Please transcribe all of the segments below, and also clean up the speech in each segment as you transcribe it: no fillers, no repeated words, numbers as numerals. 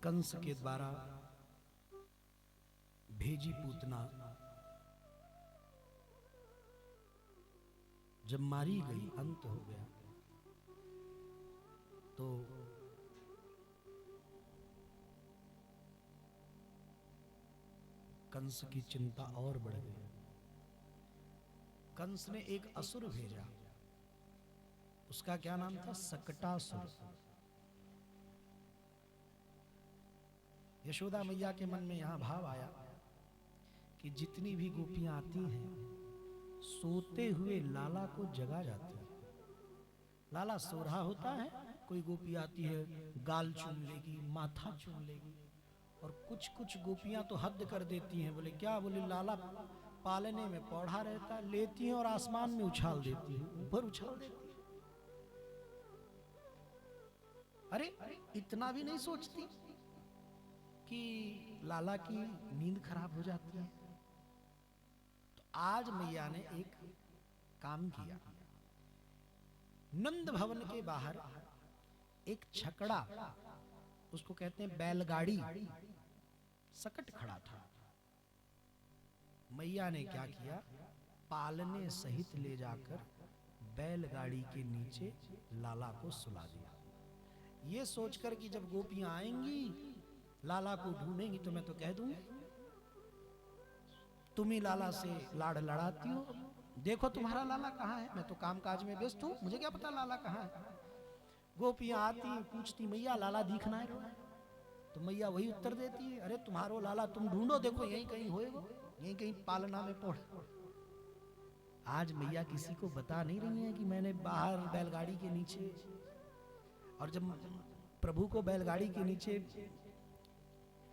कंस के द्वारा भेजी पूतना जब मारी गई, अंत हो गया, तो कंस की चिंता और बढ़ गई। कंस ने एक असुर भेजा, उसका क्या नाम था? सकटासुर। यशोदा मैया के मन में यहां भाव आया कि जितनी भी गोपियां आती हैं सोते हुए लाला को जगा जाती है। लाला सो रहा होता है, कोई गोपी आती है गाल चूम लेगी, माथा चूम लेगी, और कुछ कुछ गोपियां तो हद कर देती हैं। बोले क्या? बोले लाला पालने में पौधा रहता है, लेती हैं और आसमान में उछाल देती है, ऊपर उछाल देती है। अरे इतना भी नहीं सोचती कि लाला की नींद खराब हो जाती है। तो आज मैया ने एक काम किया। नंद भवन के बाहर एक छकड़ा, उसको कहते हैं बैलगाड़ी, सकट खड़ा था। मैया ने क्या किया? पालने सहित ले जाकर बैलगाड़ी के नीचे लाला को सुला दिया। ये सोचकर कि जब गोपियां आएंगी लाला को ढूंढेंगी तो मैं तो कह दूंगी तुम ही लाला से लाड़ लड़ाती हो, देखो तुम्हारा लाला कहाँ है। मैं तो कामकाज में व्यस्त हूं, मुझे क्या पता लाला कहाँ है। गोपियां आती पूछती मैया लाला दिखना है, तो मैया वही उत्तर देती है, अरे तुम्हारो लाला तुम ढूंढो, देखो यहीं कहीं होएगा, यहीं कहीं पालना में पड़। आज मैया किसी को बता नहीं रही है कि मैंने बाहर बैलगाड़ी के नीचे, और जब प्रभु को बैलगाड़ी के नीचे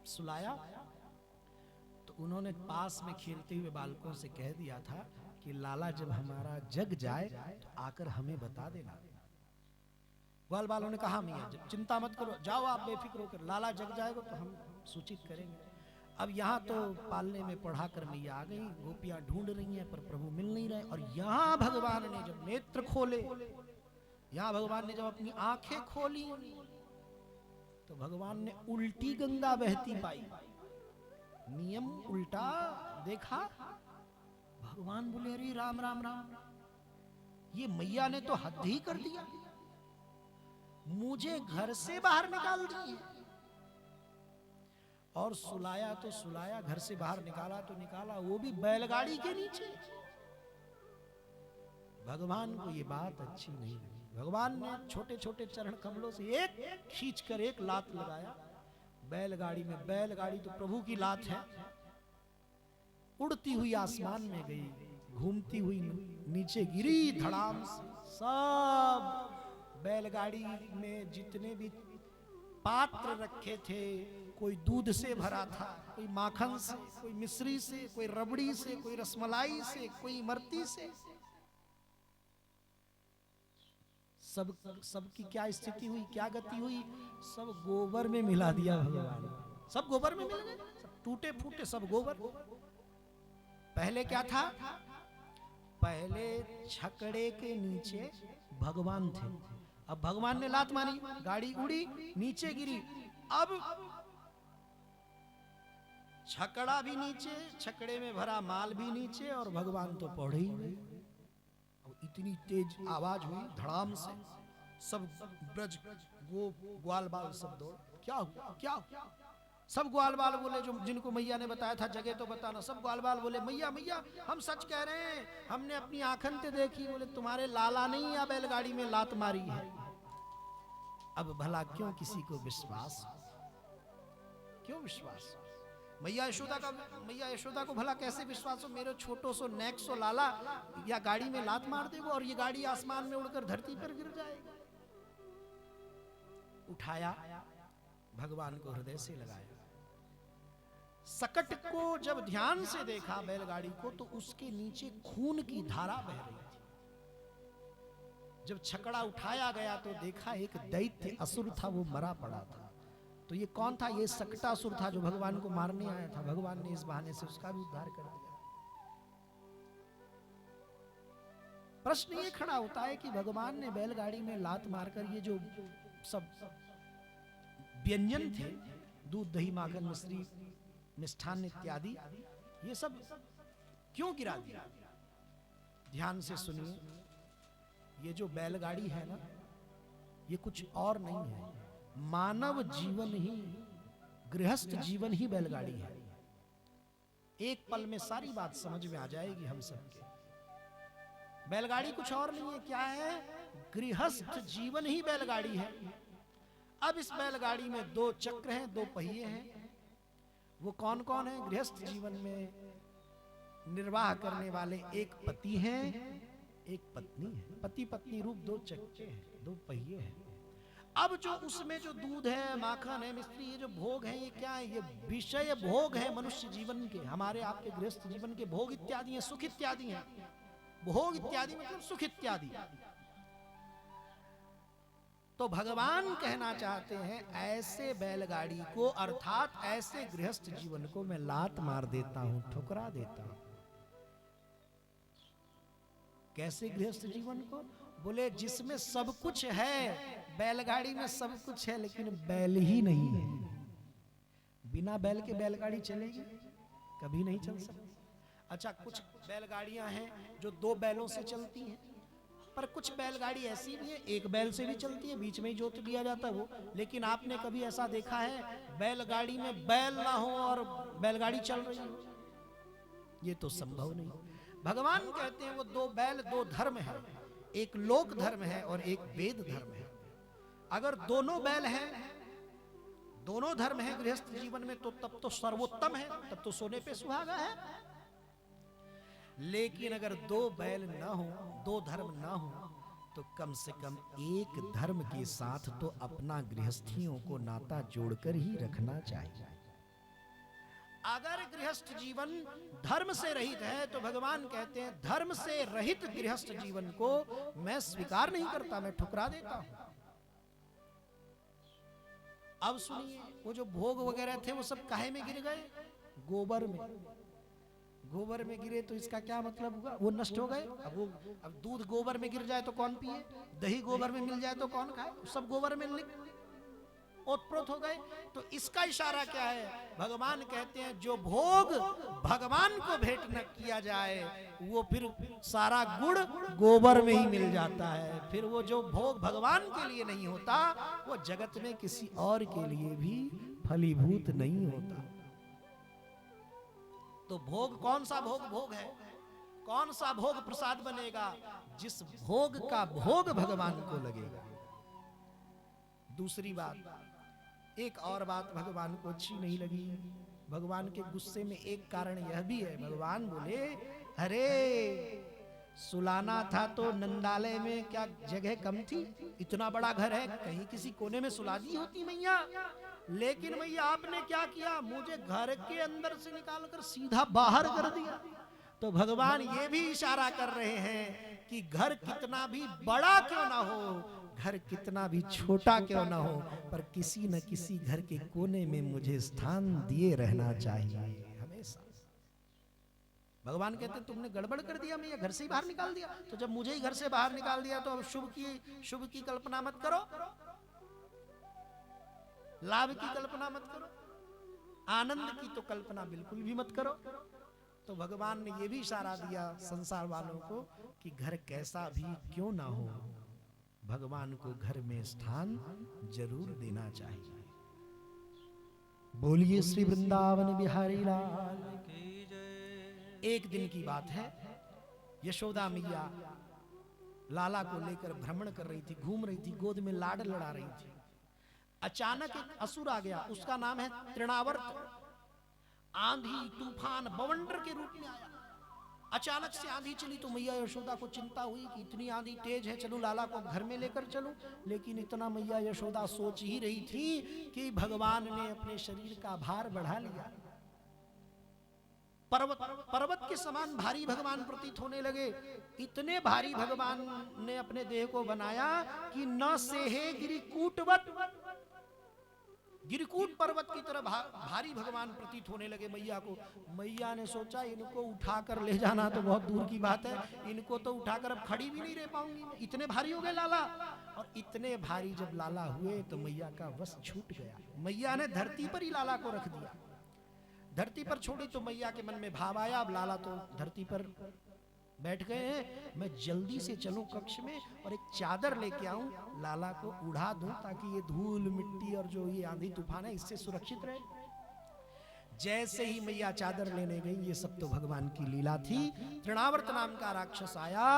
सुलाया तो उन्होंने पास में खेलते हुए बालकों से कह दिया था कि लाला जब हमारा जग जाए तो आकर हमें बता देना। ग्वाल बालों ने कहा मैया जब चिंता मत करो, जाओ आप बेफिक्र होकर, लाला जग जाएगा तो हम सूचित करेंगे। अब यहाँ तो पालने में पढ़ाकर मैया आ गई, गोपियां ढूंढ रही हैं पर प्रभु मिल नहीं रहे। और यहाँ भगवान ने जब नेत्र खोले, यहाँ भगवान ने जब अपनी आंखें खोली तो भगवान ने उल्टी गंगा बहती पाई। नियम उल्टा देखा। भगवान बोले अरे राम राम राम, ये मैया ने तो हद ही कर दिया, मुझे घर से बाहर निकाल दिए। और सुलाया तो सुलाया, घर से बाहर निकाला तो निकाला, वो भी बैलगाड़ी के नीचे। भगवान को ये बात अच्छी नहीं लगी। भगवान ने छोटे छोटे चरण कमलों से एक खींचकर एक लात लगाया बैलगाड़ी में। बैलगाड़ी तो प्रभु की लात है, उड़ती हुई आसमान में गई, घूमती हुई नीचे गिरी धड़ाम से। सब बैलगाड़ी में जितने भी पात्र रखे थे, कोई दूध से भरा था, कोई माखन से, कोई मिश्री से, कोई रबड़ी से, कोई रसमलाई से, कोई इमरती से, सब की क्या स्थिति हुई, क्या गति हुई? सब गोबर में मिला दिया भगवान। सब गोबर में मिल गए, सब टूटे फूटे सब गोबर। पहले क्या था? पहले छकड़े के नीचे भगवान थे, अब भगवान ने लात मारी, गाड़ी उड़ी, नीचे गिरी। अब छकड़ा भी नीचे, छकड़े में भरा माल भी नीचे, और भगवान तो पौड़े ही गए। इतनी तेज आवाज हुई धड़ाम से, सब ब्रज ग्वाल बाल सब दौड़। क्या हुआ? क्या हुआ? सब ग्वाल बाल बोले, जो जिनको मैया ने बताया था जगह तो बताना, सब ग्वाल बाल बोले मैया मैया हम सच कह रहे हैं, हमने अपनी आंखन से देखी। बोले तुम्हारे लाला नहीं या बैलगाड़ी में लात मारी है। अब भला क्यों किसी को विश्वास? क्यों विश्वास? मैया यशोदा को भला कैसे विश्वास हो? मेरे छोटो सो नेक सो लाला या गाड़ी में लात मार देगा और ये गाड़ी आसमान में उड़कर धरती पर गिर जाएगा। उठाया, भगवान को हृदय से लगाया। सकट को जब ध्यान से देखा बैलगाड़ी को, तो उसके नीचे खून की धारा बह रही थी। जब छकड़ा उठाया गया तो देखा एक दैत्य असुर था, वो मरा पड़ा था। तो ये कौन था? ये सकटासुर था जो भगवान को मारने आया था। भगवान ने इस बहाने से उसका भी उद्धार कर दिया। प्रश्न ये खड़ा होता है कि भगवान ने बैलगाड़ी में लात मारकर ये जो सब व्यंजन थे दूध दही माखन मिश्री मिष्ठान इत्यादि, ये सब क्यों गिरा दिया? ध्यान से सुनिए, ये जो बैलगाड़ी है ना, ये कुछ और नहीं है, मानव जीवन ही, गृहस्थ जीवन ही बैलगाड़ी है। एक पल में सारी बात समझ में आ जाएगी हम सबके। बैलगाड़ी कुछ और नहीं है, क्या है? गृहस्थ जीवन ही बैलगाड़ी है। अब इस बैलगाड़ी में दो चक्र हैं, दो पहिए हैं। वो कौन कौन है? गृहस्थ जीवन में निर्वाह करने वाले एक पति हैं, एक पत्नी है। पति पत्नी रूप दो चक्के हैं, दो पहिए हैं। अब जो उसमें जो दूध है, माखन है, मिश्री, ये जो भोग है, ये क्या है? ये विषय भोग है मनुष्य जीवन के, हमारे आपके गृहस्थ जीवन के भोग इत्यादि हैं, सुख इत्यादि हैं। भोग इत्यादि मतलब सुख इत्यादि। तो भगवान कहना चाहते हैं, ऐसे बैलगाड़ी को, अर्थात ऐसे गृहस्थ जीवन को मैं लात मार देता हूं, ठुकरा देता हूं। कैसे गृहस्थ जीवन को? बोले जिसमें सब कुछ है, बैलगाड़ी में सब कुछ है, लेकिन बैल ही नहीं है। बिना बैल के बैलगाड़ी चलेगी? कभी नहीं चल सकती। अच्छा, कुछ बैलगाड़ियां हैं जो दो बैलों से चलती हैं, पर कुछ बैलगाड़ी ऐसी भी है एक बैल से भी चलती है, बीच में ही जोत दिया जाता है वो। लेकिन आपने कभी ऐसा देखा है बैलगाड़ी में बैल ना हो और बैलगाड़ी चल रही हो? ये तो संभव नहीं। भगवान कहते हैं वो दो बैल, दो धर्म है, एक लोक धर्म है और एक वेद धर्म है। अगर दोनों बैल हैं, दोनों धर्म है गृहस्थ जीवन में, तो तब तो सर्वोत्तम है, तब तो सोने पे सुहागा है। लेकिन अगर दो बैल ना हो, दो धर्म ना हो, तो कम से कम एक धर्म के साथ तो अपना गृहस्थियों को नाता जोड़कर ही रखना चाहिए। अगर गृहस्थ जीवन धर्म से रहित है, तो भगवान कहते हैं धर्म से रहित गृहस्थ जीवन को मैं स्वीकार नहीं करता, मैं ठुकरा देता हूं। अब सुनिए, वो जो भोग वगैरह थे वो सब काहे में गिर गए? गोबर में। गोबर में गिरे तो इसका क्या मतलब हुआ? वो नष्ट हो गए। अब दूध गोबर में गिर जाए तो कौन पिए? दही गोबर में मिल जाए तो कौन खाए? सब गोबर में ओतप्रोत हो गए। तो इसका इशारा क्या है? भगवान कहते हैं जो भोग भगवान को भेंट न किया जाए, वो फिर सारा गुण गोबर में ही मिल जाता है। फिर वो जो भोग भगवान के लिए नहीं होता, वो जगत में किसी और के लिए भी फलीभूत नहीं होता। तो भोग कौन सा भोग है? कौन सा भोग प्रसाद बनेगा? जिस भोग का भोग भगवान को लगेगा। दूसरी बात, एक और बात भगवान को अच्छी नहीं लगी। भगवान के गुस्से में एक कारण यह भी है। भगवान बोले, अरे सुलाना था तो नंदालय में क्या जगह कम थी? इतना बड़ा घर है, कहीं किसी कोने में सुला दी होती मैया। लेकिन मैया आपने क्या किया? मुझे घर के अंदर से निकालकर सीधा बाहर कर दिया। तो भगवान ये भी इशारा कर रहे हैं कि घर कितना भी बड़ा क्यों ना हो, घर कितना भी छोटा क्यों ना हो, पर किसी न किसी घर के कोने में मुझे स्थान दिए रहना चाहिए हमेशा। भगवान कहते हैं तुमने गड़बड़ कर दिया, मैं ये घर से ही बाहर निकाल दिया। तो जब मुझे ही घर से बाहर निकाल दिया, तो अब शुभ की कल्पना मत करो, लाभ की कल्पना मत करो, आनंद की तो कल्पना बिल्कुल भी मत करो। तो भगवान ने यह भी इशारा दिया संसार वालों को कि घर कैसा भी क्यों ना हो, भगवान को घर में स्थान जरूर देना चाहिए। बोलिए श्री वृंदावन बिहारी लाल की जय। एक दिन की बात है, यशोदा मैया लाला को लेकर भ्रमण कर रही थी, घूम रही थी, गोद में लाड लड़ा रही थी। अचानक एक असुर आ गया, उसका नाम है तृणावर्त। आंधी तूफान बवंडर के रूप में आया। अचानक से आंधी चली तो मैया यशोदा को चिंता हुई कि इतनी आंधी तेज है, चलूं लाला को घर में लेकर चलूं। लेकिन इतना मैया यशोदा सोच ही रही थी कि भगवान ने अपने शरीर का भार बढ़ा लिया। पर्वत के समान भारी भगवान प्रतीत होने लगे। इतने भारी भगवान ने अपने देह को बनाया कि न सेहे गिरी कूटवत, गिरकूट पर्वत की तरह भारी भगवान प्रतीत होने लगे मैया को। मैया ने सोचा इनको उठाकर ले जाना तो बहुत दूर की बात है, इनको तो उठाकर अब खड़ी भी नहीं रह पाऊंगी, इतने भारी हो गए लाला। और इतने भारी जब लाला हुए तो मैया का वश छूट गया। मैया ने धरती पर ही लाला को रख दिया, धरती पर छोड़ी तो मैया के मन में भाव आया अब लाला तो धरती पर बैठ गए हैं, मैं जल्दी से चलूं कक्ष में और एक चादर लेके आऊं, लाला को उड़ा दूं ताकि ये धूल मिट्टी और जो ये आंधी तूफान है इससे सुरक्षित रहे। जैसे ही मैया चादर लेने गई, ये सब तो भगवान की लीला थी। तृणावर्त नाम का राक्षस आया,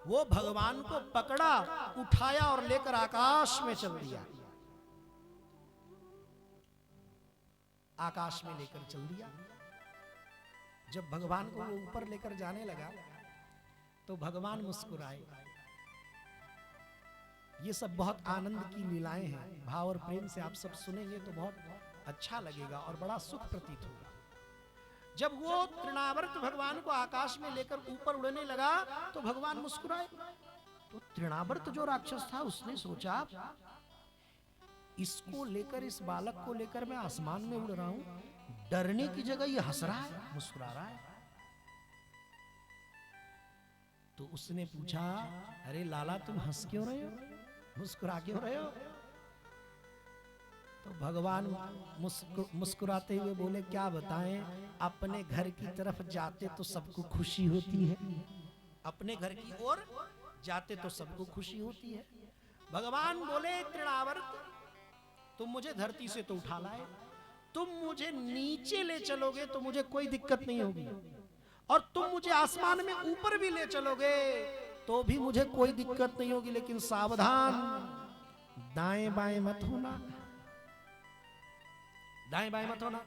वो भगवान को पकड़ा, उठाया और लेकर आकाश में चल दिया। आकाश में लेकर चल दिया। जब भगवान को वो ऊपर लेकर जाने लगा तो भगवान मुस्कुराए। ये सब बहुत आनंद की लीलाएं हैं, भाव और प्रेम से आप सब सुनेंगे तो बहुत अच्छा लगेगा और बड़ा सुख प्रतीत होगा। जब वो तृणावर्त भगवान को आकाश में लेकर ऊपर उड़ने लगा तो भगवान मुस्कुराए। तो तृणावर्त जो राक्षस था उसने सोचा इसको लेकर, इस बालक को लेकर मैं आसमान में उड़ रहा हूं, डरने की जगह ये हंस रहा है, मुस्कुरा रहा है। तो उसने पूछा, अरे लाला तुम हंस क्यों रहे हो, मुस्कुरा क्यों रहे हो? तो भगवान मुस्कुराते हुए बोले, क्या बताएं, अपने घर की तरफ जाते तो सबको खुशी होती है, अपने घर की ओर जाते तो सबको खुशी होती है। भगवान बोले, तृणावर्त तुम मुझे धरती से तो उठा लाए, तुम मुझे नीचे ले चलोगे तो मुझे कोई दिक्कत नहीं होगी, और तुम मुझे आसमान में ऊपर भी ले चलोगे तो भी मुझे कोई दिक्कत नहीं होगी, लेकिन सावधान, दाएं बाएं मत होना, दाएं बाएं मत होना।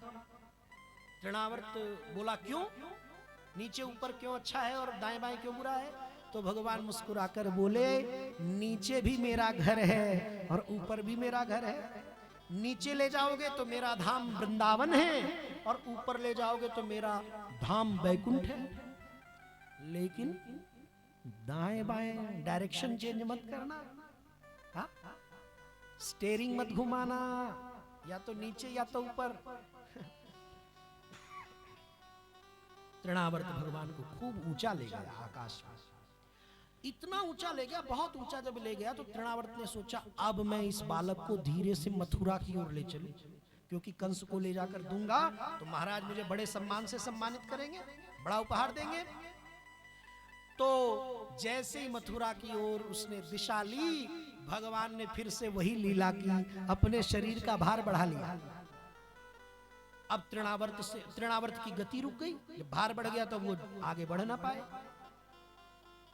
तृणावर्त बोला, क्यों, नीचे ऊपर क्यों अच्छा है और दाएं बाएं क्यों बुरा है? तो भगवान मुस्कुराकर बोले, नीचे भी मेरा घर है और ऊपर भी मेरा घर है। नीचे ले जाओगे तो मेरा धाम वृंदावन है और ऊपर ले जाओगे तो मेरा धाम बैकुंठ है, लेकिन दाएं बाएं डायरेक्शन चेंज मत करना, हा? स्टेयरिंग मत घुमाना, या तो नीचे या तो ऊपर। तृणावर्त भगवान को खूब ऊंचा ले गया आकाश में, इतना ऊंचा ले गया, बहुत ऊंचा जब ले गया तो तृणावर्त ने सोचा अब मैं इस बालक को धीरे से मथुरा की ओर ले चलूं, क्योंकि कंस को ले जाकर दूंगा तो महाराज मुझे बड़े सम्मान से सम्मानित करेंगे, बड़ा उपहार देंगे। तो जैसे ही मथुरा की ओर उसने दिशा ली, भगवान ने फिर से वही लीला की, अपने शरीर का भार बढ़ा लिया। अब तृणावर्त की गति रुक गई, जब भार बढ़ गया तो वो आगे बढ़ ना पाए।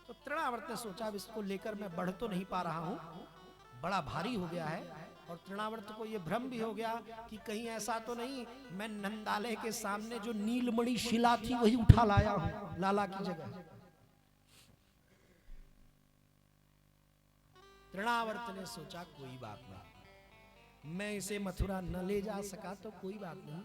तो तृणावर्त ने सोचा अब इसको लेकर मैं बढ़ तो नहीं पा रहा हूं, बड़ा भारी हो गया है। और तृणावर्त को यह भ्रम भी हो गया कि कहीं ऐसा तो नहीं मैं नंदालय के सामने जो नीलमणि शिला थी वही उठा लाया हूं लाला की जगह। तृणावर्त ने सोचा कोई बात नहीं, मैं इसे मथुरा न ले जा सका तो कोई बात नहीं,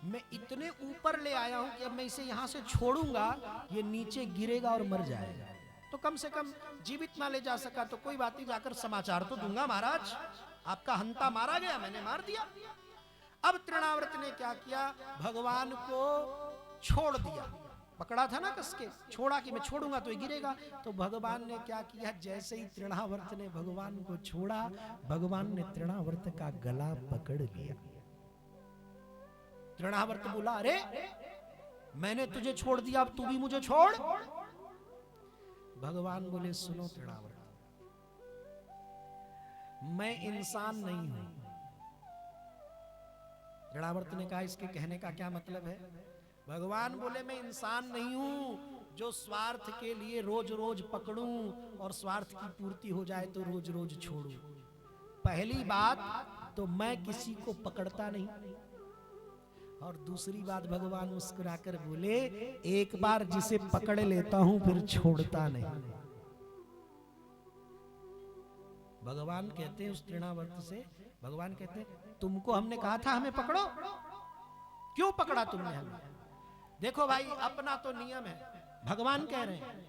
मैं इतने ऊपर ले आया हूं कि अब मैं इसे यहां से छोड़ूंगा, ये नीचे गिरेगा और मर जाएगा, तो कम से कम जीवित ना ले जा सका तो कोई बात नहीं, जाकर समाचार तो दूंगा, महाराज आपका हंता मारा गया, मैंने मार दिया। अब तृणावर्त ने क्या किया, भगवान को छोड़ दिया, पकड़ा था ना कस के, छोड़ा कि मैं छोड़ूंगा तो ये गिरेगा। तो भगवान ने क्या किया, जैसे ही तृणावर्त ने भगवान को छोड़ा, भगवान ने तृणावर्त का गला पकड़ लिया। तृणावर्त बोला, अरे मैंने तुझे छोड़ दिया, अब तू भी मुझे छोड़। भगवान बोले, सुनो तृणावर्त, मैं इंसान नहीं हूं। तृणावर्त ने कहा, इसके कहने का क्या मतलब है? भगवान बोले, मैं इंसान नहीं हूं जो स्वार्थ के लिए रोज रोज पकड़ूं और स्वार्थ की पूर्ति हो जाए तो रोज रोज छोड़ूं। पहली बात तो मैं किसी को पकड़ता नहीं, और दूसरी बात भगवान मुस्कुराकर बोले, एक बार जिसे पकड़ लेता हूं फिर छोड़ता नहीं। भगवान कहते हैं उस तृणावर्त से, भगवान कहते हैं तुमको हमने कहा था हमें पकड़ो, क्यों पकड़ा तुमने हमें? देखो भाई, अपना तो नियम है, भगवान कह रहे हैं,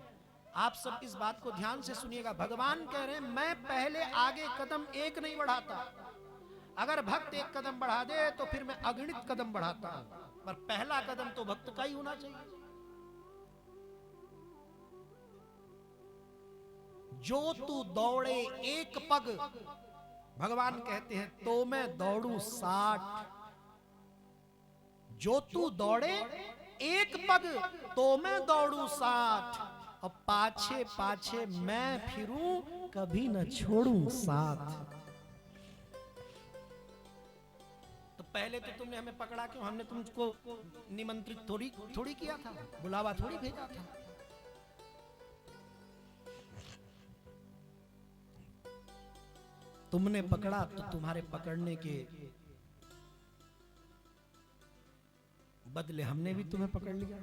आप सब इस बात को ध्यान से सुनिएगा। भगवान कह रहे हैं मैं पहले आगे कदम एक नहीं बढ़ाता, अगर भक्त एक कदम बढ़ा दे तो फिर मैं अगणित कदम बढ़ाता हूं, पर पहला कदम तो भक्त का ही होना चाहिए। जो तू दौड़े एक पग, भगवान कहते हैं तो मैं दौड़ू 60। जो तू दौड़े एक पग तो मैं दौड़ू 60, और पाछे पाछे मैं फिरूं कभी न छोड़ूं साथ। तो पहले तो तुमने हमें पकड़ा क्यों? हमने तुमको निमंत्रित थोड़ी किया था, बुलावा थोड़ी भेजा था। तुमने पकड़ा तो तुम्हारे पकड़ने के बदले हमने भी तुम्हें पकड़ लिया।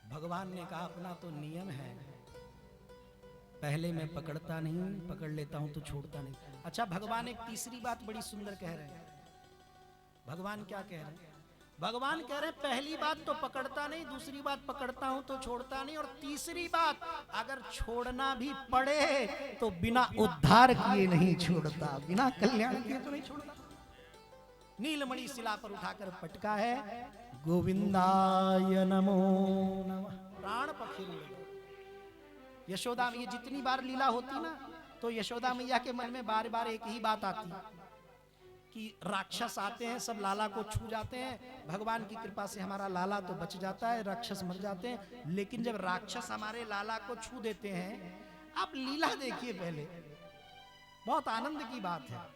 भगवान ने कहा अपना तो नियम है, पहले मैं पकड़ता नहीं, पकड़ लेता हूं तो छोड़ता नहीं। अच्छा, भगवान एक तीसरी बात बड़ी सुंदर कह रहे हैं। भगवान क्या कह रहे हैं? भगवान कह रहे हैं पहली बात तो पकड़ता नहीं, दूसरी बात पकड़ता हूं तो छोड़ता नहीं, और तीसरी बात अगर छोड़ना भी पड़े तो बिना उद्धार किए नहीं छोड़ता, बिना कल्याण किए तो नहीं छोड़ता। नीलमणि शिला पर उठाकर पटका है, गोविंदाय नमो नमः। प्राण पखेरु। यशोदा में ये जितनी बार लीला होती ना, तो यशोदा मैया के मन में बार बार एक ही बात आती कि राक्षस आते हैं, सब लाला को छू जाते हैं, भगवान की कृपा से हमारा लाला तो बच जाता है, राक्षस मर जाते हैं, लेकिन जब राक्षस हमारे लाला को छू देते हैं, आप लीला देखिए पहले, बहुत आनंद की बात है।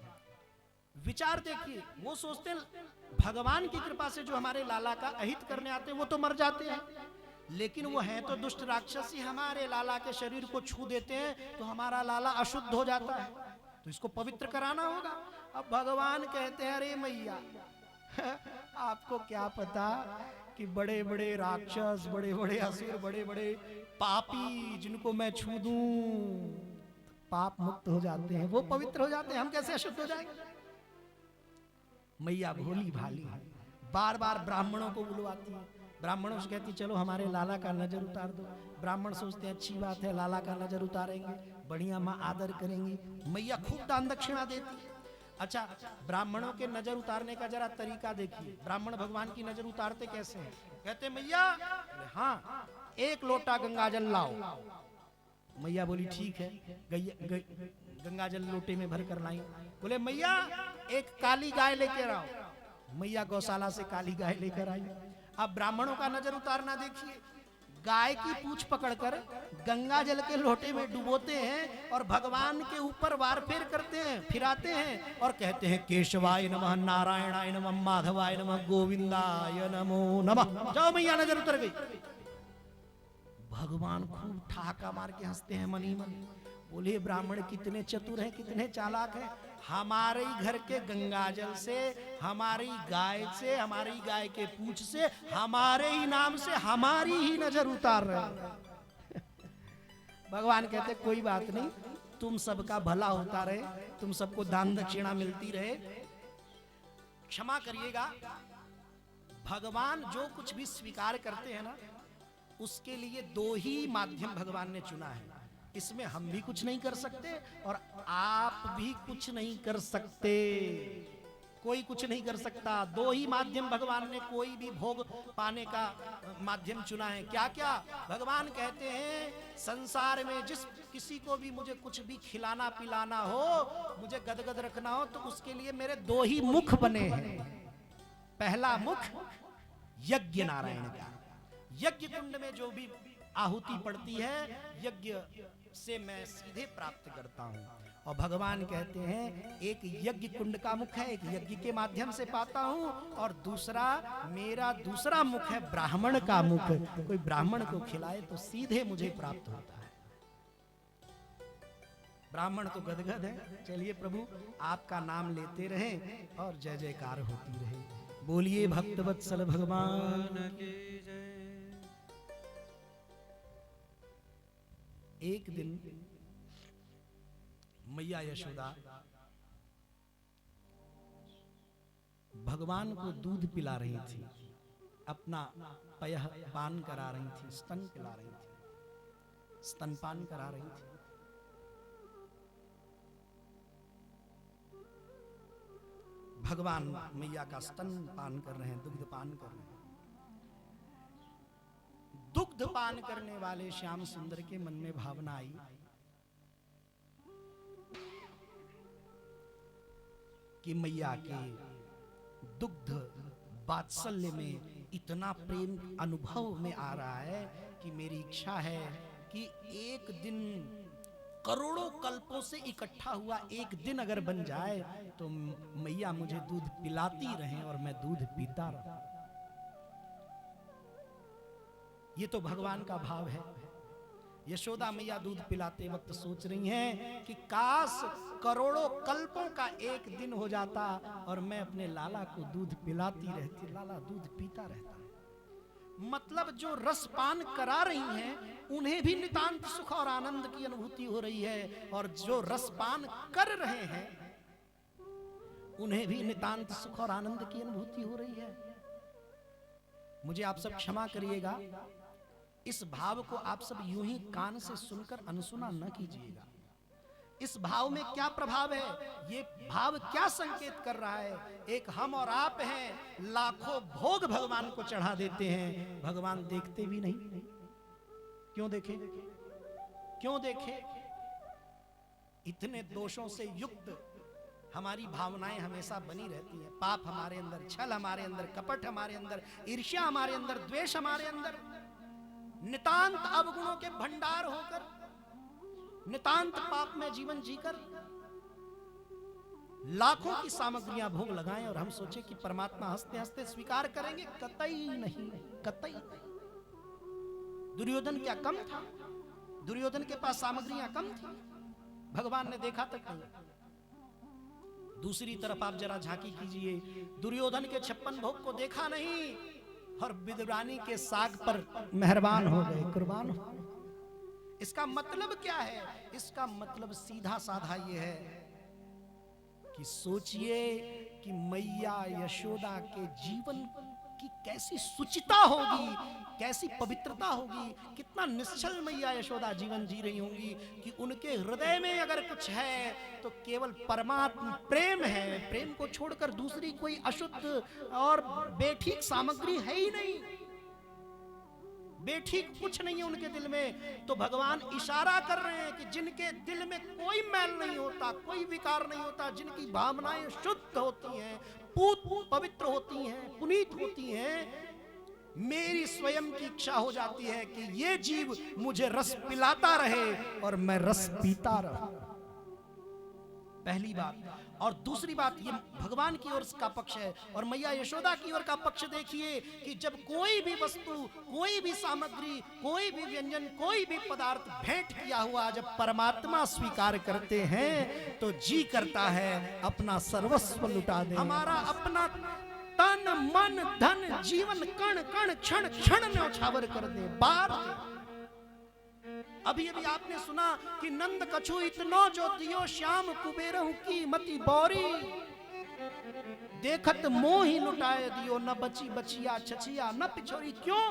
विचार देखिए, वो सोचते हैं भगवान की कृपा से जो हमारे लाला का अहित करने आते हैं वो तो मर जाते हैं, लेकिन वो हैं तो दुष्ट राक्षस ही, हमारे लाला के शरीर को छू देते हैं तो हमारा लाला अशुद्ध हो जाता है, तो इसको पवित्र कराना होगा। अब भगवान कहते हैं अरे मैया आपको क्या पता कि बड़े बड़े राक्षस, बड़े बड़े असुर, बड़े बड़े पापी जिनको मैं छू दूं पाप मुक्त हो जाते हैं, वो पवित्र हो जाते हैं, हम कैसे अशुद्ध हो जाएंगे? मैया भोली भाली बार बार ब्राह्मणों को बुलवाती है, ब्राह्मणों से कहती चलो हमारे लाला का नजर उतार दो। ब्राह्मण सोचते हैं अच्छी बात है, लाला का नजर उतारेंगे, बढ़िया माँ आदर करेंगी, मैया खूब दान दक्षिणा देती। अच्छा, ब्राह्मणों के नजर उतारने का जरा तरीका देखिए, ब्राह्मण भगवान की नजर उतारते कैसे हैं? कहते मैया, हाँ एक लोटा गंगा जल लाओ। मैया बोली ठीक है, गंगा जल लोटे में भर कर लाई। बोले मैया एक काली गाय लेकर आओ, मैया गौशाला से काली गाय लेकर आई। अब ब्राह्मणों का नजर उतारना देखिए, गाय की पूंछ पकड़कर गंगा जल के लोटे में डुबोते हैं और भगवान के ऊपर वार फेर करते हैं, फिराते हैं और कहते हैं केशवाय नमः, नारायणाय नमः, माधवाय नमः, गोविंदाय नमो नमः। जाओ मैया नजर उतर गई। भगवान खूब ठहाका मार के हंसते हैं मनी मन, बोले ब्राह्मण कितने चतुर हैं, कितने चालाक हैं, हमारे घर के गंगाजल से, हमारी गाय से, हमारी गाय के पूंछ से, हमारे ही नाम से हमारी ही नजर उतार रहे हैं। भगवान कहते कोई बात नहीं, तुम सबका भला होता रहे, तुम सबको दान दक्षिणा मिलती रहे, क्षमा करिएगा। भगवान जो कुछ भी स्वीकार करते हैं ना, उसके लिए दो ही माध्यम भगवान ने चुना है, इसमें हम भी कुछ नहीं कर सकते और आप भी कुछ नहीं कर सकते, कोई कुछ नहीं कर सकता। दो ही माध्यम भगवान ने कोई भी भोग पाने का माध्यम चुना है। क्या क्या? भगवान कहते हैं संसार में जिस किसी को भी मुझे कुछ भी खिलाना पिलाना हो, मुझे गदगद रखना हो, तो उसके लिए मेरे दो ही मुख बने हैं। पहला मुख यज्ञ नारायण का, यज्ञ कुंड में जो भी आहुति पड़ती है, यज्ञ से मैं सीधे प्राप्त करता हूं। और भगवान कहते हैं एक यज्ञ कुंड का मुख है, एक यज्ञ के माध्यम से पाता हूं, और दूसरा मेरा दूसरा मुख है ब्राह्मण का मुख, कोई ब्राह्मण को खिलाए तो सीधे मुझे प्राप्त होता है। ब्राह्मण तो गदगद है। चलिए प्रभु आपका नाम लेते रहें और जय जयकार होती रहे। बोलिए भक्तवत्सल भगवान की जय। एक दिन मैया यशोदा भगवान को दूध पिला रही थी, अपना पयः पान करा रही थी, स्तन पिला रही थी, स्तनपान करा रही थी। भगवान मैया का स्तन पान कर रहे हैं, दुग्ध पान कर रहे हैं। दुग्ध पान करने वाले श्याम सुंदर के मन में भावना आई कि मैया के दुग्ध वात्सल्य में इतना प्रेम अनुभव में आ रहा है कि मेरी इच्छा है कि एक दिन करोड़ों कल्पों से इकट्ठा हुआ एक दिन अगर बन जाए तो मैया मुझे दूध पिलाती रहे और मैं दूध पीता रहूं। ये तो भगवान का भाव है। यशोदा मैया दूध पिलाते वक्त सोच रही हैं कि काश करोड़ों कल्पों का एक दिन हो जाता और मैं अपने लाला को दूध पिलाती रहती, लाला दूध पीता रहता। मतलब जो रसपान करा रही हैं उन्हें भी नितांत सुख और आनंद की अनुभूति हो रही है, और जो रसपान कर रहे हैं उन्हें भी नितांत सुख और आनंद की अनुभूति हो रही है। मुझे आप सब क्षमा करिएगा, इस भाव को आप सब यूं ही कान से सुनकर अनसुना न कीजिएगा। इस भाव में क्या प्रभाव है, ये भाव क्या संकेत कर रहा है। एक हम और आप हैं, लाखों भोग भगवान को चढ़ा देते हैं, भगवान देखते भी नहीं। क्यों देखे, क्यों देखे? इतने दोषों से युक्त हमारी भावनाएं हमेशा बनी रहती हैं। पाप हमारे अंदर, छल हमारे अंदर, कपट हमारे अंदर, ईर्ष्या हमारे अंदर, द्वेष हमारे अंदर, नितांत अवगुणों के भंडार होकर, नितांत पाप में जीवन जीकर लाखों की सामग्रियां भोग लगाएं और हम सोचे कि परमात्मा हंसते हंसते स्वीकार करेंगे। कतई नहीं, कतई नहीं। दुर्योधन क्या कम था? दुर्योधन के पास सामग्रियां कम थी, भगवान ने देखा तक नहीं। दूसरी तरफ आप जरा झांकी कीजिए, दुर्योधन के 56 भोग को देखा नहीं और विदुरानी के साग पर मेहरबान हो गए, कुर्बान हो। इसका मतलब क्या है? इसका मतलब सीधा साधा ये है कि सोचिए कि मैया यशोदा के जीवन की कैसी सुचिता होगी, कैसी पवित्रता होगी, कितना निश्चल मैया यशोदा जीवन जी रही होंगी कि उनके हृदय में अगर कुछ है तो केवल परमात्मा प्रेम है। प्रेम को छोड़कर दूसरी कोई अशुद्ध और बेठीक सामग्री है ही नहीं, बेठीक कुछ नहीं है उनके दिल में। तो भगवान इशारा कर रहे हैं कि जिनके दिल में कोई मैल नहीं होता, कोई विकार नहीं होता, जिनकी भावनाएं शुद्ध होती हैं, पवित्र होती हैं, पुनीत होती हैं, मेरी स्वयं की इच्छा हो जाती है कि ये जीव मुझे रस पिलाता रहे और मैं रस पीता रहूं। पहली बात। और दूसरी बात, ये भगवान की ओर का पक्ष है, और मैया यशोदा की ओर का पक्ष देखिए कि जब कोई भी वस्तु, कोई भी सामग्री, कोई भी व्यंजन, कोई भी पदार्थ भेंट किया हुआ जब परमात्मा स्वीकार करते हैं तो जी करता है अपना सर्वस्व लुटा दे। हमारा अपना तन मन धन जीवन कण कण क्षण क्षण न्यौछावर कर दे, बार दे। अभी अभी आपने सुना कि नंद कछु इतनो जो दियो श्याम कुबेरहु की मति बौरी, देखत मोहि लुटाए दियो न बची बचिया छचिया न पिछोरी। क्यों?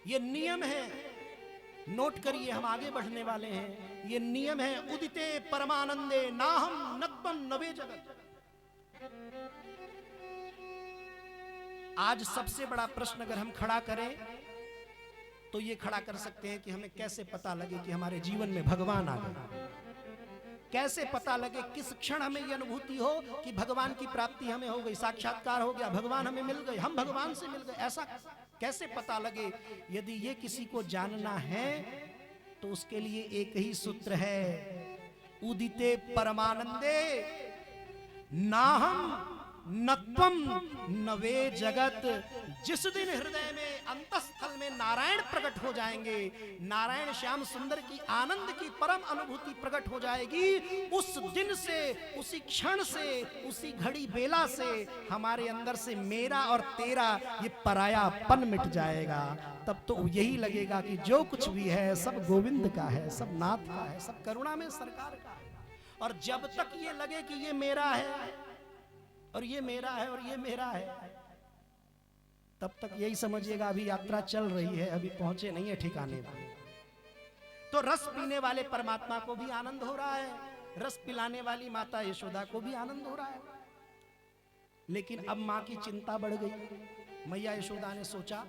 ये नियम है, नोट करिए, हम आगे बढ़ने वाले हैं। ये नियम है, उदिते परमानंदे नाहम नत्वम नवे जगत। आज सबसे बड़ा प्रश्न अगर हम खड़ा करें तो ये खड़ा कर सकते हैं कि हमें कैसे पता लगे कि हमारे जीवन में भगवान आ गए, कैसे पता लगे, किस क्षण हमें ये अनुभूति हो कि भगवान की प्राप्ति हमें हो गई, साक्षात्कार हो गया, भगवान हमें मिल गए, हम भगवान से मिल गए। ऐसा कैसे पता लगे? यदि ये किसी को जानना है तो उसके लिए एक ही सूत्र है, उदिते परमानंदे नाहम नत्वम नवे जगत। जिस दिन हृदय में अंतस्थल में नारायण प्रकट हो जाएंगे, नारायण श्याम सुंदर की आनंद की परम अनुभूति प्रकट हो जाएगी, उस दिन से, उसी क्षण से, उसी घड़ी बेला से हमारे अंदर से मेरा और तेरा ये परायापन मिट जाएगा। तब तो यही लगेगा कि जो कुछ भी है सब गोविंद का है, सब नाथ का है, सब करुणा में सरकार का है। और जब तक ये लगे कि ये मेरा है, और ये मेरा है और ये मेरा है, तब तक यही समझिएगा अभी यात्रा चल रही है, अभी पहुंचे नहीं है ठिकाने पर। तो रस पीने वाले परमात्मा को भी आनंद हो रहा है, रस पिलाने वाली माता यशोदा को भी आनंद हो रहा है। लेकिन अब मां की चिंता बढ़ गई। मैया यशोदा ने सोचा,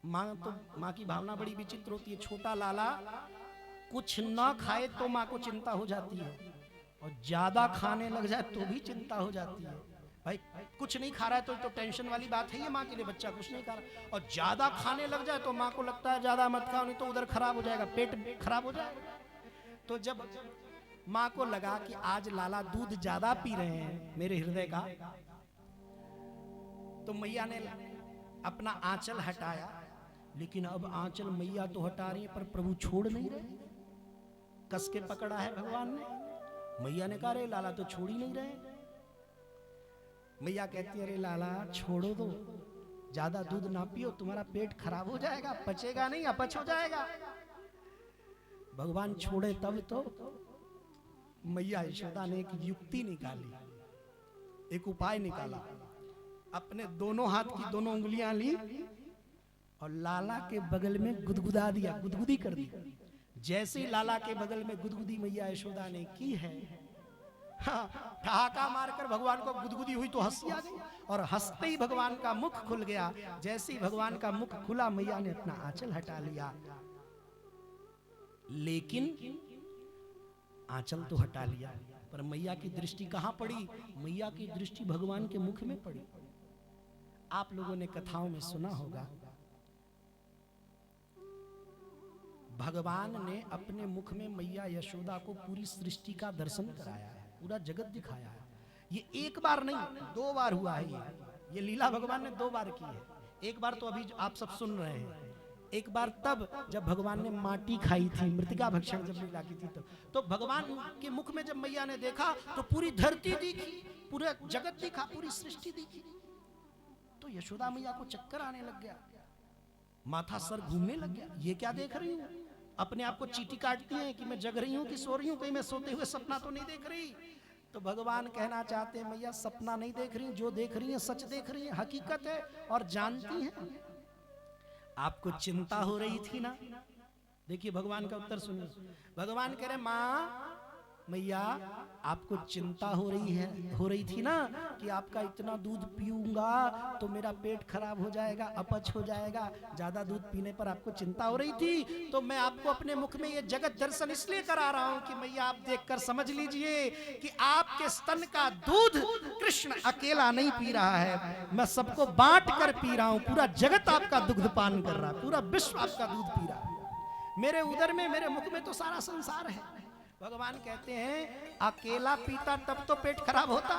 मां की भावना बड़ी विचित्र होती है। छोटा लाला कुछ ना खाए तो मां को चिंता हो जाती है, और ज्यादा खाने लग जाए तो भी चिंता हो जाती है। भाई कुछ नहीं खा रहा है तो टेंशन वाली बात है ये माँ के लिए, बच्चा कुछ नहीं खा रहा, और ज्यादा खाने लग जाए तो माँ को लगता है ज्यादा मत खाओ नहीं तो उधर खराब हो जाएगा, पेट खराब हो जाएगा। तो जब माँ को लगा कि आज लाला दूध ज्यादा पी रहे हैं मेरे हृदय का, तो मैया ने अपना आंचल हटाया। लेकिन अब आंचल मैया तो हटा रही है पर प्रभु छोड़ नहीं रहे, कस के पकड़ा है भगवान ने। मैया ने कहा अरे लाला तो छोड़ ही नहीं रहे। मैया कहती है अरे लाला छोड़ो दो, ज्यादा दूध ना पियो, तुम्हारा पेट खराब हो जाएगा, पचेगा नहीं, अपच हो जाएगा। भगवान छोड़े तब तो मैया यशोदा ने एक युक्ति निकाली, एक उपाय निकाला। अपने दोनों हाथ की दोनों उंगलियां ली और लाला के बगल में गुदगुदा दिया, गुदगुदी कर दी। जैसे ही लाला के बगल में गुदगुदी मैया यशोदा ने की है, ठहाका मारकर भगवान को गुदगुदी हुई तो हंसी आ गई, और हंसते ही भगवान का मुख खुल गया। जैसे ही भगवान का मुख खुला मैया ने अपना आंचल हटा लिया। लेकिन आंचल तो हटा लिया पर मैया की दृष्टि कहां पड़ी? मैया की दृष्टि भगवान के मुख में पड़ी। आप लोगों ने कथाओं में सुना होगा, भगवान ने अपने मुख में मैया यशोदा को पूरी सृष्टि का दर्शन कराया है, पूरा जगत दिखाया है। ये एक बार नहीं, 2 बार हुआ है। ये लीला भगवान ने 2 बार की है। एक बार तो अभी आप सब सुन रहे हैं, एक बार तब जब भगवान ने माटी खाई थी, मृतिका भक्षण जब लीला की थी, तो भगवान के मुख में जब मैया ने देखा तो पूरी धरती दिखी, पूरा जगत दिखा, पूरी सृष्टि दिखी। तो यशोदा मैया को चक्कर आने लग गया, माथा सर घूमने लग गया। ये क्या देख रही हूँ? अपने आप को चींटी काटती हैं कि मैं जग रही हूँ कि सो रही हूँ, कहीं मैं सोते हुए सपना तो नहीं देख रही। तो भगवान कहना चाहते हैं मैया सपना नहीं देख रही, जो देख रही है सच देख रही है, हकीकत है और जानती हैं। आपको चिंता हो रही थी ना? देखिए भगवान का उत्तर सुनिए। भगवान कह रहे माँ मैया आपको चिंता हो रही थी ना कि आपका इतना दूध पीऊंगा तो मेरा पेट खराब हो जाएगा, अपच हो जाएगा, ज्यादा दूध पीने पर आपको चिंता हो रही थी। तो मैं आपको अपने मुख में ये जगत दर्शन इसलिए करा रहा हूँ कि मैया आप देखकर समझ लीजिए कि आपके स्तन का दूध कृष्ण अकेला नहीं पी रहा है, मैं सबको बांट कर पी रहा हूँ। पूरा जगत आपका दुग्ध पान कर रहा है, पूरा विश्व आपका दूध पी रहा है। मेरे उदर में, मेरे मुख में तो सारा संसार है। भगवान कहते हैं अकेला पीता तब तो पेट खराब होता,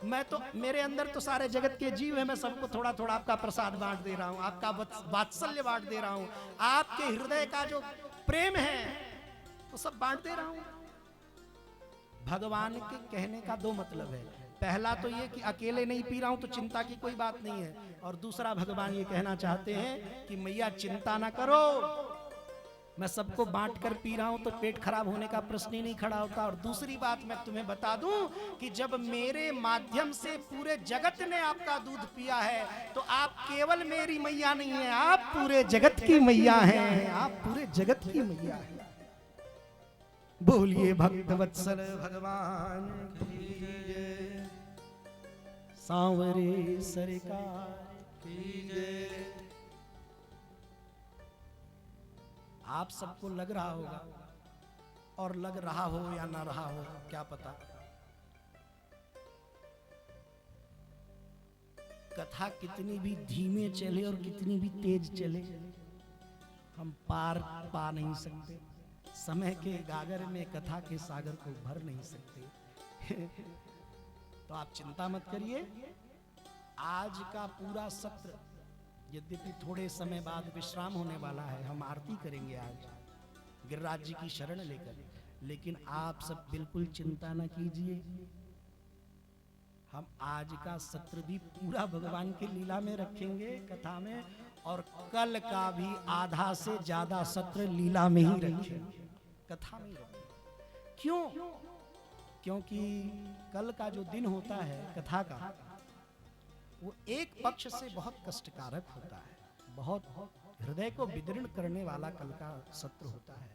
मैं तो, मेरे अंदर तो सारे जगत के जीव है, मैं सबको थोड़ा थोड़ा आपका प्रसाद बांट दे रहा हूँ, आपका वात्सल्य बांट दे रहा हूँ, आपके हृदय का जो प्रेम है तो सब बांट दे रहा हूँ। भगवान के कहने का 2 मतलब है। पहला तो ये कि अकेले नहीं पी रहा हूं तो चिंता की कोई बात नहीं है, और दूसरा भगवान ये कहना चाहते हैं कि मैया चिंता ना करो, मैं सबको बांट कर पी रहा हूं तो पेट खराब होने का प्रश्न ही नहीं खड़ा होता। और दूसरी बात मैं तुम्हें बता दूं कि जब मेरे माध्यम से पूरे जगत ने आपका दूध पिया है तो आप केवल मेरी मैया नहीं है, आप पूरे जगत की मैया हैं, आप पूरे जगत की मैया हैं। बोलिए भक्त वत्सल भगवान की जय, सांवरे सरकार की जय। आप सबको लग रहा होगा, और लग रहा हो या ना रहा हो क्या पता, कथा कितनी भी धीमे चले और कितनी भी तेज चले हम पार पा नहीं सकते, समय के गागर में कथा के सागर को भर नहीं सकते। तो आप चिंता मत करिए, आज का पूरा सत्र, यद्यपि थोड़े समय बाद विश्राम होने वाला है, हम आरती करेंगे आज गिरिराज जी की शरण लेकर, लेकिन आप सब बिल्कुल चिंता न कीजिए, हम आज का सत्र भी पूरा भगवान की लीला में रखेंगे, कथा में, और कल का भी आधा से ज्यादा सत्र लीला में ही रखेंगे, कथा में रखेंगे। क्यों? क्योंकि कल का जो दिन होता है कथा का, वो एक पक्ष से बहुत कष्टकारक होता है, बहुत हृदय को विदीर्ण करने वाला कल का सत्र होता है।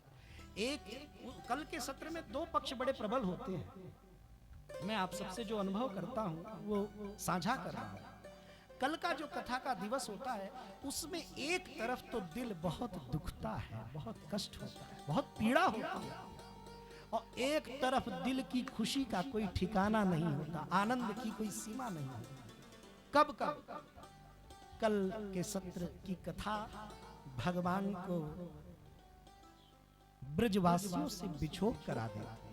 कल के सत्र में दो पक्ष बड़े प्रबल होते हैं। मैं आप सबसे जो अनुभव करता हूं वो साझा कर रहा हूं। कल का जो कथा का दिवस होता है उसमें एक तरफ तो दिल बहुत दुखता है, बहुत कष्ट होता है, बहुत पीड़ा होती है, और एक तरफ दिल की खुशी का कोई ठिकाना नहीं होता, आनंद की कोई सीमा नहीं होती। कब कब कल के सत्र की कथा भगवान को ब्रजवासियों से बिछोह करा देती है।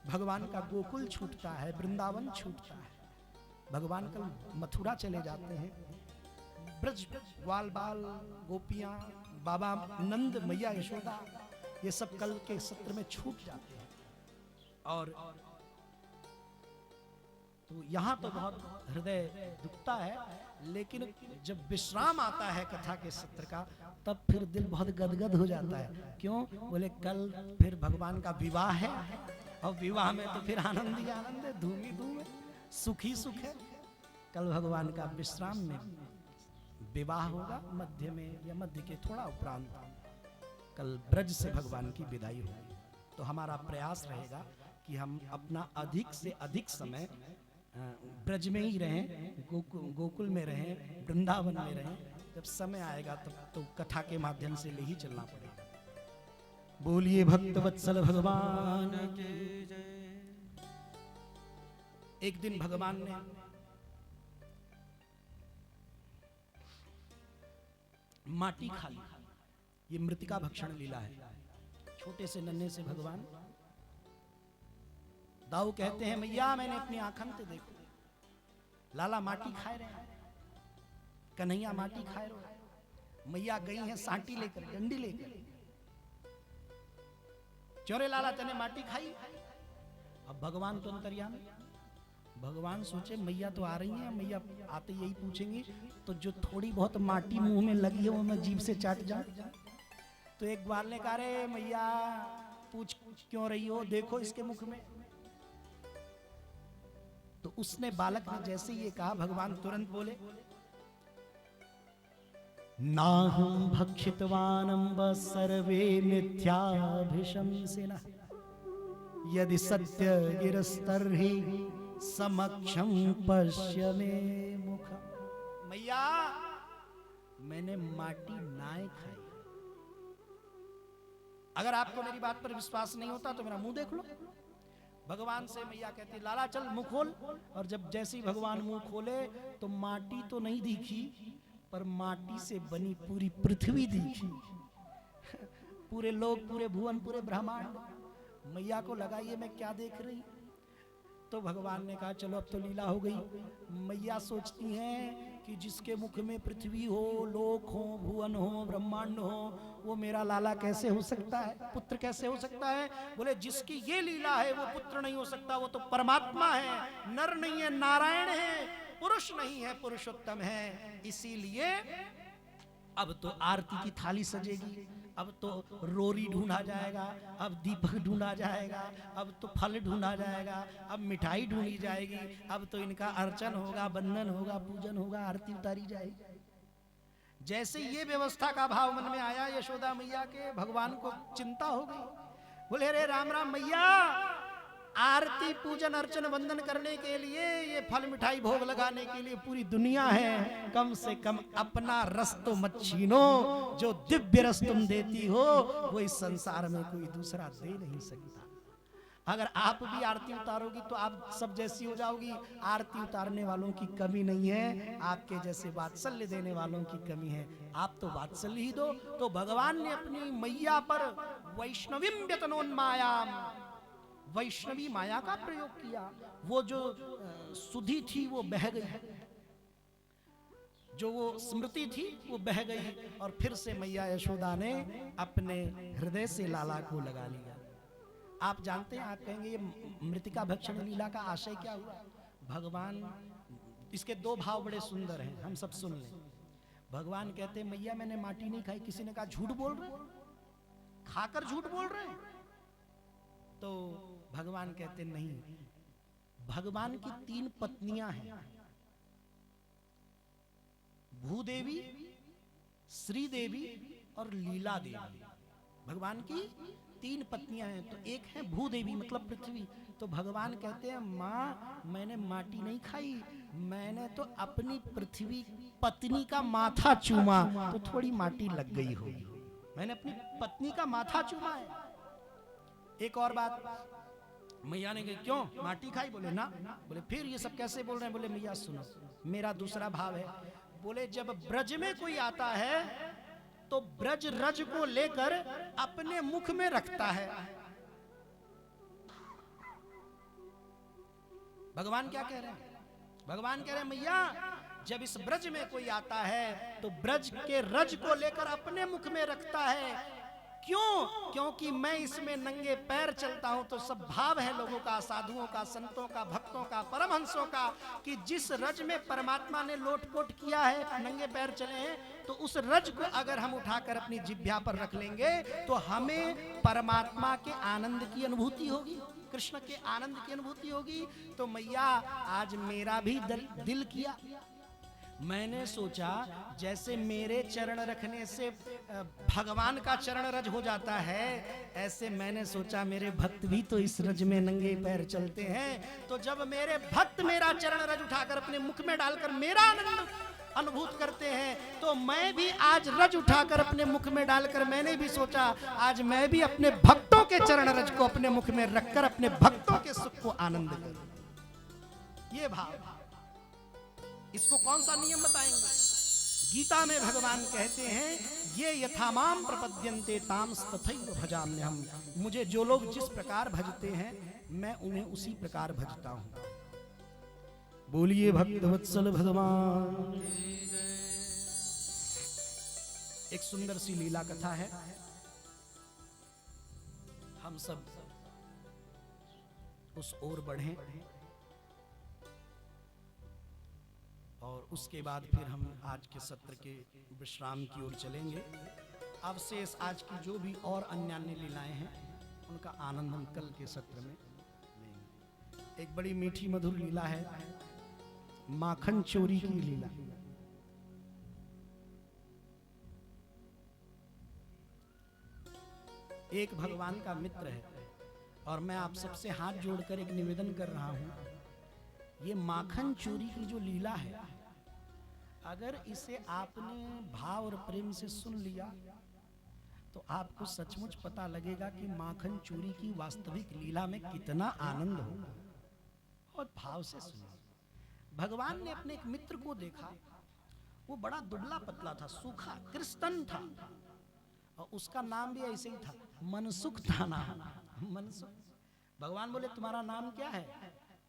भगवान का गोकुल छूटता है, वृंदावन छूटता है, भगवान कल मथुरा चले जाते हैं। ब्रज ग्वाल बाल गोपियां, बाबा नंद, मैया यशोदा, ये सब कल के सत्र में छूट जाते हैं। और तो यहाँ तो बहुत हृदय दुखता है, लेकिन जब विश्राम आता है कथा के सत्र का, तब फिर दिल बहुत गदगद हो जाता है। क्यों? बोले कल फिर भगवान का विवाह है, और विवाह में तो फिर आनंद ही आनंद है, धूम ही धूम है, सुख ही सुख है। कल भगवान का विश्राम में विवाह होगा, मध्य में या मध्य के थोड़ा उपरांत कल ब्रज से भगवान की विदाई होगी। तो हमारा प्रयास रहेगा कि हम अपना अधिक से अधिक समय ब्रज में ही रहें, गोकुल में रहें, वृंदावन में रहें। जब समय आएगा तब तो कथा के माध्यम से ले ही चलना पड़ेगा। बोलिए भक्त वत्सल भगवान की जय। एक दिन भगवान ने माटी खा ली। ये मृतिका भक्षण लीला है। छोटे से नन्हे से भगवान दाऊ कहते हैं, मैया मैंने अपनी आंखन से देखो, लाला माटी खाए रहे, कन्हैया माटी खाए रहे। मैया गई हैं सांटी लेकर, डंडी लेकर, चोरे लाला तने माटी खाई। अब भगवान तो अंतर्यामी, भगवान सोचे मैया तो आ रही हैं, मैया आते यही पूछेंगी तो जो थोड़ी बहुत माटी मुंह में लगी है वो मैं जीभ से चाट जाऊं। तो एक ग्वाल ने कहा, रे मैया पूछ क्यों रही हो, देखो इसके मुख में। तो उसने, बालक ने जैसे ये कहा, भगवान तुरंत बोले, नाहं भक्षितवानं व सर्वे मिथ्याभिशंसिनः, यदि सत्य गिरस्तर्हि समक्षं पश्य मे मुखम्। मैया मैंने माटी नाय खाई। अगर आपको मेरी बात पर विश्वास नहीं होता तो मेरा मुंह देख लो। भगवान से मैया कहती, लाला चल मुंह खोल। और जब जैसे ही भगवान मुंह खोले तो माटी तो नहीं दिखी, पर माटी से बनी पूरी पृथ्वी दिखी। पूरे लोग, पूरे भुवन, पूरे ब्रह्मांड। मैया को लगा ये मैं क्या देख रही। तो भगवान ने कहा चलो अब तो लीला हो गई। मैया सोचती हैं कि जिसके मुख में पृथ्वी हो, लोक हो, भुवन हो, ब्रह्मांड हो, वो मेरा लाला कैसे हो सकता है, पुत्र कैसे हो सकता है। बोले जिसकी ये लीला है वो पुत्र नहीं हो सकता, वो तो परमात्मा है, नर नहीं है, नारायण है, पुरुष नहीं है, पुरुषोत्तम है। इसीलिए अब तो आरती की थाली सजेगी, अब तो रोरी ढूंढा जाएगा, अब दीपक ढूंढा जाएगा, अब तो फल ढूंढा जाएगा, अब मिठाई ढूंढी जाएगी, अब तो इनका अर्चन होगा, बंधन होगा, पूजन होगा, आरती उतारी जाएगी। जैसे ये व्यवस्था का भाव मन में आया यशोदा मैया के, भगवान को चिंता हो गई। बोले अरे राम राम मैया, आरती पूजन अर्चन वंदन करने के लिए, ये फल मिठाई भोग लगाने के लिए पूरी दुनिया है, कम से कम अपना रस तो मत छीनो। जो दिव्य रस तुम देती हो वो इस संसार में कोई दूसरा दे नहीं सकता। अगर आप भी आरती उतारोगी तो आप सब जैसी हो जाओगी। आरती उतारने वालों की कमी नहीं है, आपके जैसे वात्सल्य देने वालों की कमी है। आप तो वात्सल्य ही दो। तो भगवान ने अपनी मैया पर वैष्णवीं व्यतनोन्मायाम, वैष्णवी माया का प्रयोग किया। वो जो सुधि थी वो बह गई, जो वो स्मृति थी वो बह गई, और फिर से मैया यशोदा ने अपने हृदय से लाला को लगा लिया। आप जानते हैं, आप कहेंगे ये मृतिका भक्षण लीला का आशय क्या हुआ। भगवान, इसके दो भाव बड़े सुंदर हैं, हम सब सुन लें। भगवान कहते हैं मैया मैंने माटी नहीं खाई। किसी ने कहा झूठ बोल रहे, खाकर झूठ बोल रहे। तो भगवान कहते नहीं, भगवान की 3 पत्नियां हैं, भूदेवी, श्रीदेवी और लीला देवी। भगवान की 3 पत्नियां हैं। तो एक है भूदेवी मतलब पृथ्वी। तो भगवान कहते हैं माँ मैंने माटी नहीं खाई, मैंने तो अपनी पृथ्वी पत्नी का माथा चूमा तो थोड़ी माटी लग गई होगी, मैंने अपनी पत्नी का माथा चूमा है। एक और बात, मैया ने कहा क्यों माटी खाई? बोले ना। बोले फिर ये सब कैसे बोल रहे हैं? बोले मैया सुनो, मेरा दूसरा भाव है। बोले जब ब्रज में कोई आता है तो ब्रज रज को लेकर अपने मुख में रखता है। भगवान क्या कह रहे हैं? भगवान कह रहे हैं मैया जब इस ब्रज में कोई आता है तो ब्रज के रज को लेकर अपने मुख में रखता है। क्यों? क्योंकि मैं इसमें नंगे पैर चलता हूं तो सब भाव है लोगों का, साधुओं का, संतों का, भक्तों का, परमहंसों का, कि जिस रज में परमात्मा ने लोटपोट किया है, नंगे पैर चले हैं, तो उस रज को अगर हम उठाकर अपनी जिह्वा पर रख लेंगे तो हमें परमात्मा के आनंद की अनुभूति होगी, कृष्ण के आनंद की अनुभूति होगी। तो मैया आज मेरा भी दिल किया, मैंने सोचा जैसे मेरे चरण रखने से भगवान का चरण रज हो जाता है, ऐसे मैंने सोचा मेरे भक्त भी तो इस रज में नंगे पैर चलते हैं। तो जब मेरे भक्त मेरा चरण रज उठाकर अपने मुख में डालकर मेरा आनंद अनुभूत करते हैं, तो मैं भी आज रज उठाकर अपने मुख में डालकर मैंने भी सोचा आज मैं भी अपने भक्तों के चरण रज को अपने मुख में रखकर अपने भक्तों के सुख को आनंद करूं। ये भाव, इसको कौन सा नियम बताएंगे? गीता में भगवान कहते हैं ये यथामाम प्रपद्यन्ते ताम तथैव भजाम्यहम्, मुझे जो लोग जिस प्रकार भजते हैं मैं उन्हें उसी प्रकार भजता हूं। बोलिए भक्तवत्सल भगवान। एक सुंदर सी लीला कथा है, हम सब उस ओर बढ़ें और उसके बाद फिर हम आज के सत्र के विश्राम की ओर चलेंगे। अवशेष आज की जो भी और अन्य अन्य लीलाएं हैं उनका आनंद हम कल के सत्र में लेंगे। एक बड़ी मीठी मधुर लीला है माखन चोरी की लीला। एक भगवान का मित्र है और मैं आप सबसे हाथ जोड़कर एक निवेदन कर रहा हूं, ये माखन चोरी की जो लीला है, अगर इसे आपने भाव और प्रेम से सुन लिया तो आपको सचमुच पता लगेगा कि माखन चोरी की वास्तविक लीला में कितना आनंद होगा। और भाव से सुनिए। भगवान ने अपने एक मित्र को देखा, वो बड़ा दुबला पतला था, सूखा कृष्ण था, और उसका नाम भी ऐसे ही था, मनसुख था नाम, मनसुख। भगवान बोले तुम्हारा नाम क्या है?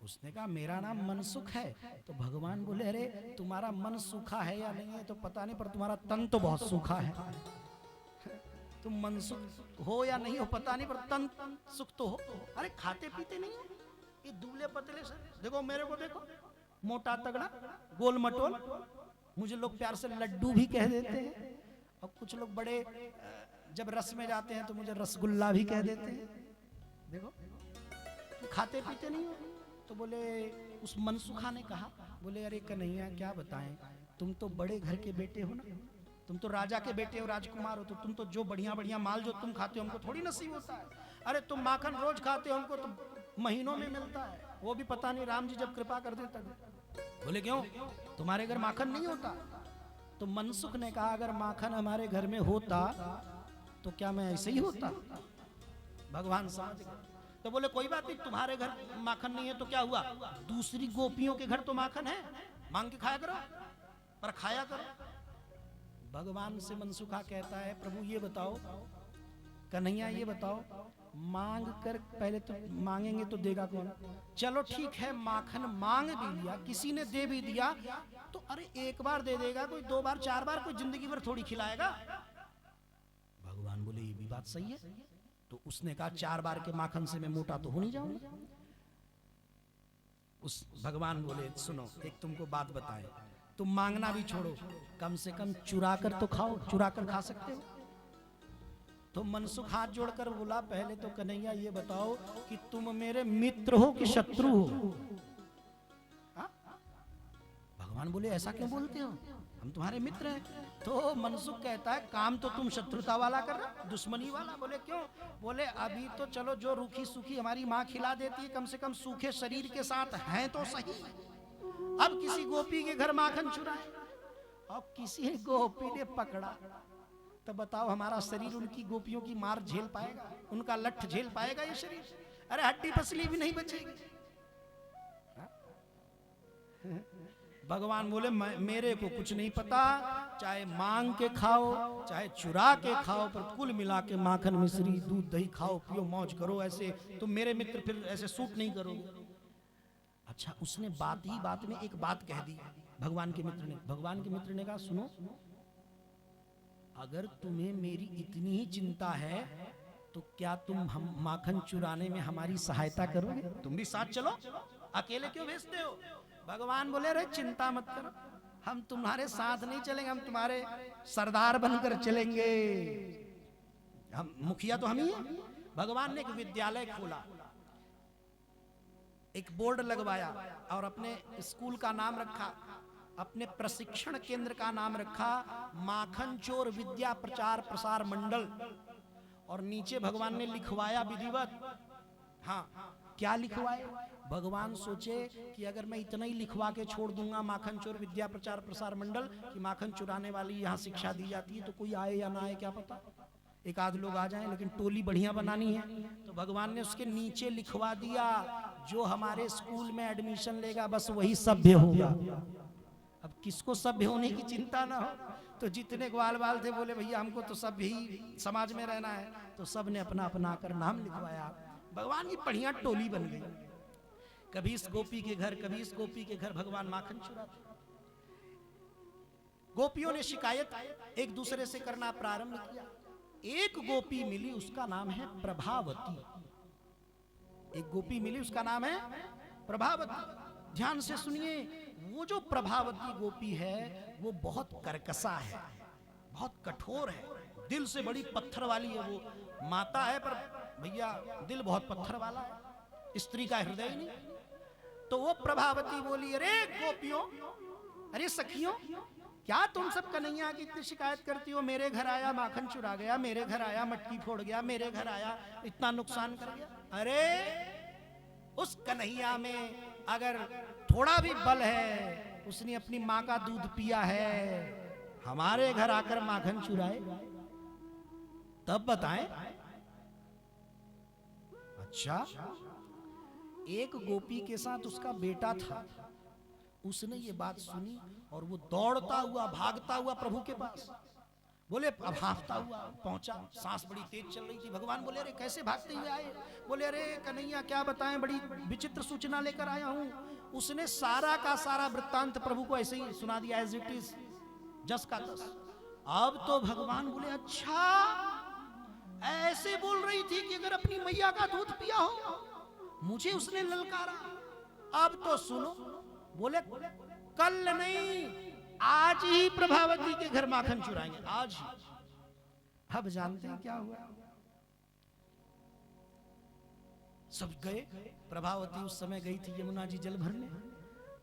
उसने कहा मेरा नाम मनसुख है। तो भगवान बोले अरे तुम्हारा मन सूखा है या नहीं है तो पता नहीं, पर तुम्हारा तन तो बहुत सूखा है। तुम मनसुख हो या नहीं हो पता नहीं, पर तन सुख तो हो। अरे खाते पीते नहीं हो, ये दुबले पतले से देखो, मेरे को देखो, मोटा तगड़ा गोल मटोल, मुझे लोग प्यार से लड्डू भी कह देते हैं, और कुछ लोग बड़े जब रस में जाते हैं तो मुझे रसगुल्ला भी कह देते हैं। देखो खाते पीते नहीं हो। तो बोले उस मनसुखा ने कहा, बोले अरे कन्हैया क्या बताएं, तुम तो बड़े घर के बेटे हो ना, तुम तो राजा के बेटे हो, राजकुमार हो, तो तुम तो जो बढ़िया बढ़िया माल जो तुम खाते हो हमको थोड़ी नसीब होता है। अरे तुम माखन रोज खाते हो, हमको तो महीनों में मिलता है, वो भी पता नहीं राम जी जब कृपा कर दे तब। बोले क्यों तुम्हारे घर माखन नहीं होता? तो मनसुख ने कहा अगर माखन हमारे घर में होता तो क्या मैं ऐसे ही होता? भगवान समझ गए। तो बोले कोई बात नहीं, तुम्हारे घर माखन नहीं है तो क्या हुआ, दूसरी गोपियों के घर तो माखन है, मांग के खाया करो, पर खाया करो। भगवान से मनसुखा कहता है प्रभु ये बताओ, कन्हैया ये बताओ, मांग कर पहले तो मांगेंगे तो देगा कौन? चलो ठीक है माखन मांग भी लिया, किसी ने दे भी दिया, तो अरे एक बार दे देगा कोई, 2 बार 4 बार कोई जिंदगी भर थोड़ी खिलाएगा। भगवान बोले ये भी बात सही है। तो उसने कहा 4 बार के माखन से मैं मोटा तो हो नहीं जाऊंगा। उस भगवान बोले सुनो एक तुमको बात बताएं, तुम मांगना भी छोड़ो, कम से कम चुरा कर तो खाओ, चुरा कर खा सकते हो। तो मनसुख हाथ जोड़कर बोला, पहले तो कन्हैया ये बताओ कि तुम मेरे मित्र हो कि शत्रु हो? हा? भगवान बोले ऐसा क्यों बोलते हो, हम तुम्हारे मित्र हैं। तो मनसुख कहता है काम तो तुम शत्रुता वाला कर रहे, दुश्मनी वाला। बोले क्यों? बोले अभी तो चलो जो रूखी सूखी हमारी माँ खिला देती है, कम से कम सूखे शरीर के साथ हैं तो सही। अब किसी गोपी के घर माखन चुराए और किसी गोपी ने पकड़ा, तो बताओ हमारा शरीर उनकी गोपियों की मार झेल पाएगा? उनका लठ झेल पाएगा ये शरीर? अरे हड्डी पसली भी नहीं बचेगी। भगवान बोले मेरे को कुछ नहीं पता, चाहे मांग के खाओ चाहे चुरा के खाओ, पर कुल मिला के माखन मिश्री दूध दही खाओ पियो मौज करो, ऐसे तुम मेरे मित्र फिर ऐसे सूट नहीं करोगे। अच्छा, उसने बात ही बात में एक बात कह दी भगवान के मित्र ने। भगवान के मित्र ने कहा सुनो, अगर तुम्हें मेरी इतनी ही चिंता है तो क्या तुम हम माखन चुराने में हमारी सहायता करोगे? तुम भी साथ चलो, अकेले क्यों भेजते हो? भगवान बोले अरे चिंता मत करो, हम तुम्हारे साथ नहीं चलेंगे, हम तुम्हारे सरदार बनकर चलेंगे, हम मुखिया तो हम ही हैं। भगवान ने एक विद्यालय खोला, एक बोर्ड लगवाया और अपने स्कूल का नाम रखा, अपने प्रशिक्षण केंद्र का नाम रखा माखन चोर विद्या प्रचार प्रसार मंडल। और नीचे भगवान ने लिखवाया विधिवत, हाँ क्या लिखवाए? भगवान सोचे कि अगर मैं इतना ही लिखवा के छोड़ दूंगा माखन चोर विद्या प्रचार प्रसार मंडल कि माखन चुराने वाली यहाँ शिक्षा दी जाती है, तो कोई आए या ना आए क्या पता, एक आध लोग आ जाएं, लेकिन टोली बढ़िया बनानी है। तो भगवान ने उसके नीचे लिखवा दिया जो हमारे स्कूल में एडमिशन लेगा बस वही सभ्य होगा। अब किसको सभ्य होने की चिंता ना हो, तो जितने ग्वाल बाल थे बोले भैया हमको तो सभ्य ही समाज में रहना है, तो सब ने अपना अपना कर नाम लिखवाया। भगवान की बढ़िया टोली बन गई, कभी इस गोपी के घर कभी इस गोपी के घर भगवान माखन चुराते। गोपियों ने शिकायत एक दूसरे से करना प्रारंभ किया। एक गोपी मिली, उसका नाम है प्रभावती। एक गोपी मिली, उसका नाम है प्रभावती। ध्यान से सुनिए, वो जो प्रभावती गोपी है वो बहुत कर्कशा है, बहुत कठोर है, दिल से बड़ी पत्थर वाली है। वो माता है पर भैया दिल बहुत पत्थर वाला है, स्त्री का हृदय नहीं। तो वो प्रभावती बोली, अरे गोपियों, अरे सखियों, क्या तुम सब कन्हैया की इतनी शिकायत करती हो? मेरे घर आया माखन चुरा गया, मेरे घर आया मटकी फोड़ गया, मेरे घर आया इतना नुकसान कर गया। अरे उस कन्हैया में अगर थोड़ा भी बल है, उसने अपनी माँ का दूध पिया है, हमारे घर आकर माखन चुराए, तब बताएं। अच्छा, एक गोपी के साथ उसका बेटा था, उसने ये बात सुनी और वो दौड़ता हुआ भागता हुआ प्रभु के पास, बोले अब हांफता हुआ पहुंचा, सांस बड़ी तेज चल रही थी। भगवान बोले अरे कैसे भागते हुए आए? बोले अरे कन्हैया क्या बताएं, बड़ी विचित्र सूचना लेकर आया हूं। उसने सारा का सारा वृत्तांत प्रभु को ऐसे ही सुना दिया, एज इट इज, जस का तस। अब तो भगवान बोले अच्छा, ऐसे बोल रही थी कि अगर अपनी मैया का दूध पिया हो, मुझे उसने ललकारा, अब तो सुनो। बोले कल नहीं, आज ही प्रभावती के घर माखन चुराएंगे, आज ही। अब जानते हैं क्या हुआ? सब गए, प्रभावती उस समय गई थी यमुना जी जल भरने,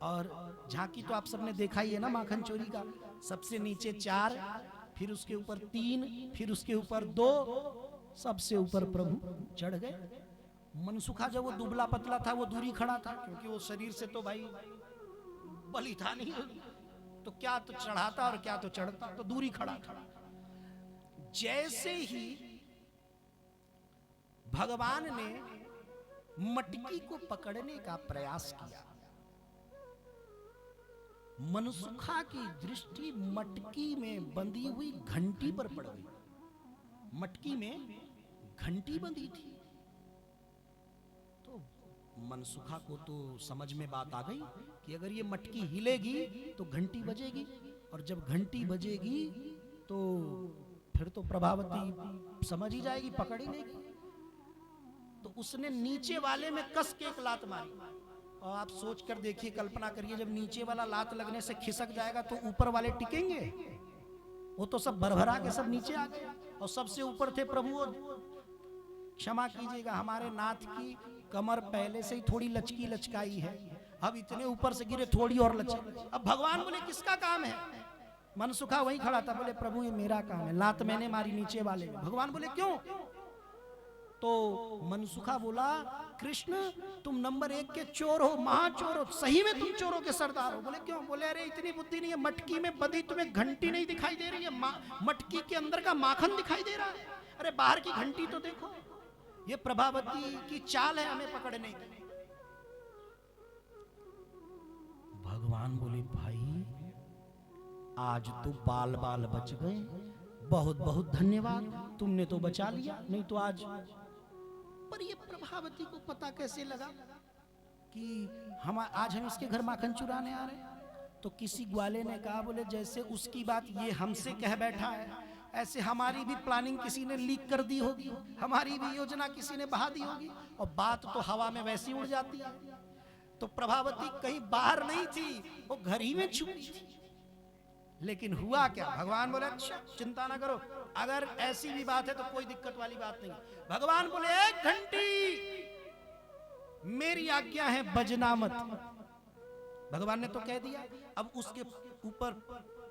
और झांकी तो आप सबने देखा ही है ना माखन चोरी का। सबसे नीचे 4, फिर उसके ऊपर 3, फिर उसके ऊपर 2, सबसे ऊपर प्रभु चढ़ गए। मनसुखा जब वो दुबला पतला था वो दूरी खड़ा था, क्योंकि वो शरीर से तो भाई बली था नहीं, तो क्या तो चढ़ाता और क्या तो चढ़ता, तो दूरी खड़ा था। जैसे ही भगवान ने मटकी को पकड़ने का प्रयास किया, मनसुखा की दृष्टि मटकी में बंधी हुई घंटी पर पड़ गई। मटकी में घंटी बंधी थी, तो मनसुखा को तो समझ में बात आ गई कि अगर ये मटकी हिलेगी तो घंटी बजेगी, और जब घंटी बजेगी तो फिर तो प्रभावती समझ ही जाएगी, पकड़ ही लेगी। तो उसने नीचे वाले में कस के एक लात मारी, और आप सोच कर देखिए, कल्पना करिए, जब नीचे वाला लात लगने से खिसक जाएगा तो ऊपर वाले टिकेंगे? वो तो सब भरभरा के सब नीचे आ गए। और सबसे ऊपर थे प्रभु। क्षमा कीजिएगा, हमारे नाथ की कमर पहले से ही थोड़ी लचकी लचकाई है, अब इतने ऊपर से गिरे थोड़ी और लचक। अब भगवान बोले किसका काम है? मनसुखा वहीं खड़ा था, बोले प्रभु ये मेरा काम है, लात मैंने मारी नीचे वाले। भगवान बोले क्यों? तो मनसुखा बोला कृष्ण तुम नंबर 1 के चोर हो, महाचोर हो, सही में तुम चोरों के सरदार हो। बोले क्यों? बोले अरे इतनी बुद्धि नहीं है, मटकी में बदी तुम्हें घंटी नहीं दिखाई दे रही है, मटकी के अंदर का माखन दिखाई दे रहा है, अरे बाहर की घंटी तो देखो। ये प्रभावती की चाल है हमें पकड़ने की। भगवान बोले भाई आज तो बाल बाल बच गए, बहुत बहुत धन्यवाद, तुमने तो बचा लिया, नहीं तो आज। पर ये प्रभावती को पता कैसे लगा कि आज हम इसके घर माखन चुराने आ रहे हैं? तो किसी ग्वाले ने कहा, बोले जैसे उसकी बात ये हमसे कह बैठा है, ऐसे हमारी भी प्लानिंग किसी ने लीक कर दी होगी, हमारी भी योजना किसी ने बहा दी होगी, और बात तो हवा में वैसी उड़ जाती है। तो प्रभावती कहीं बाहर नहीं थी, वो घर ही में छुपी थी। लेकिन हुआ क्या? भगवान बोले अच्छा चिंता ना करो, अगर ऐसी भी बात है तो कोई दिक्कत वाली बात नहीं। भगवान बोले एक घंटी मेरी आज्ञा है, बजना मत। भगवान ने तो कह दिया। अब उसके ऊपर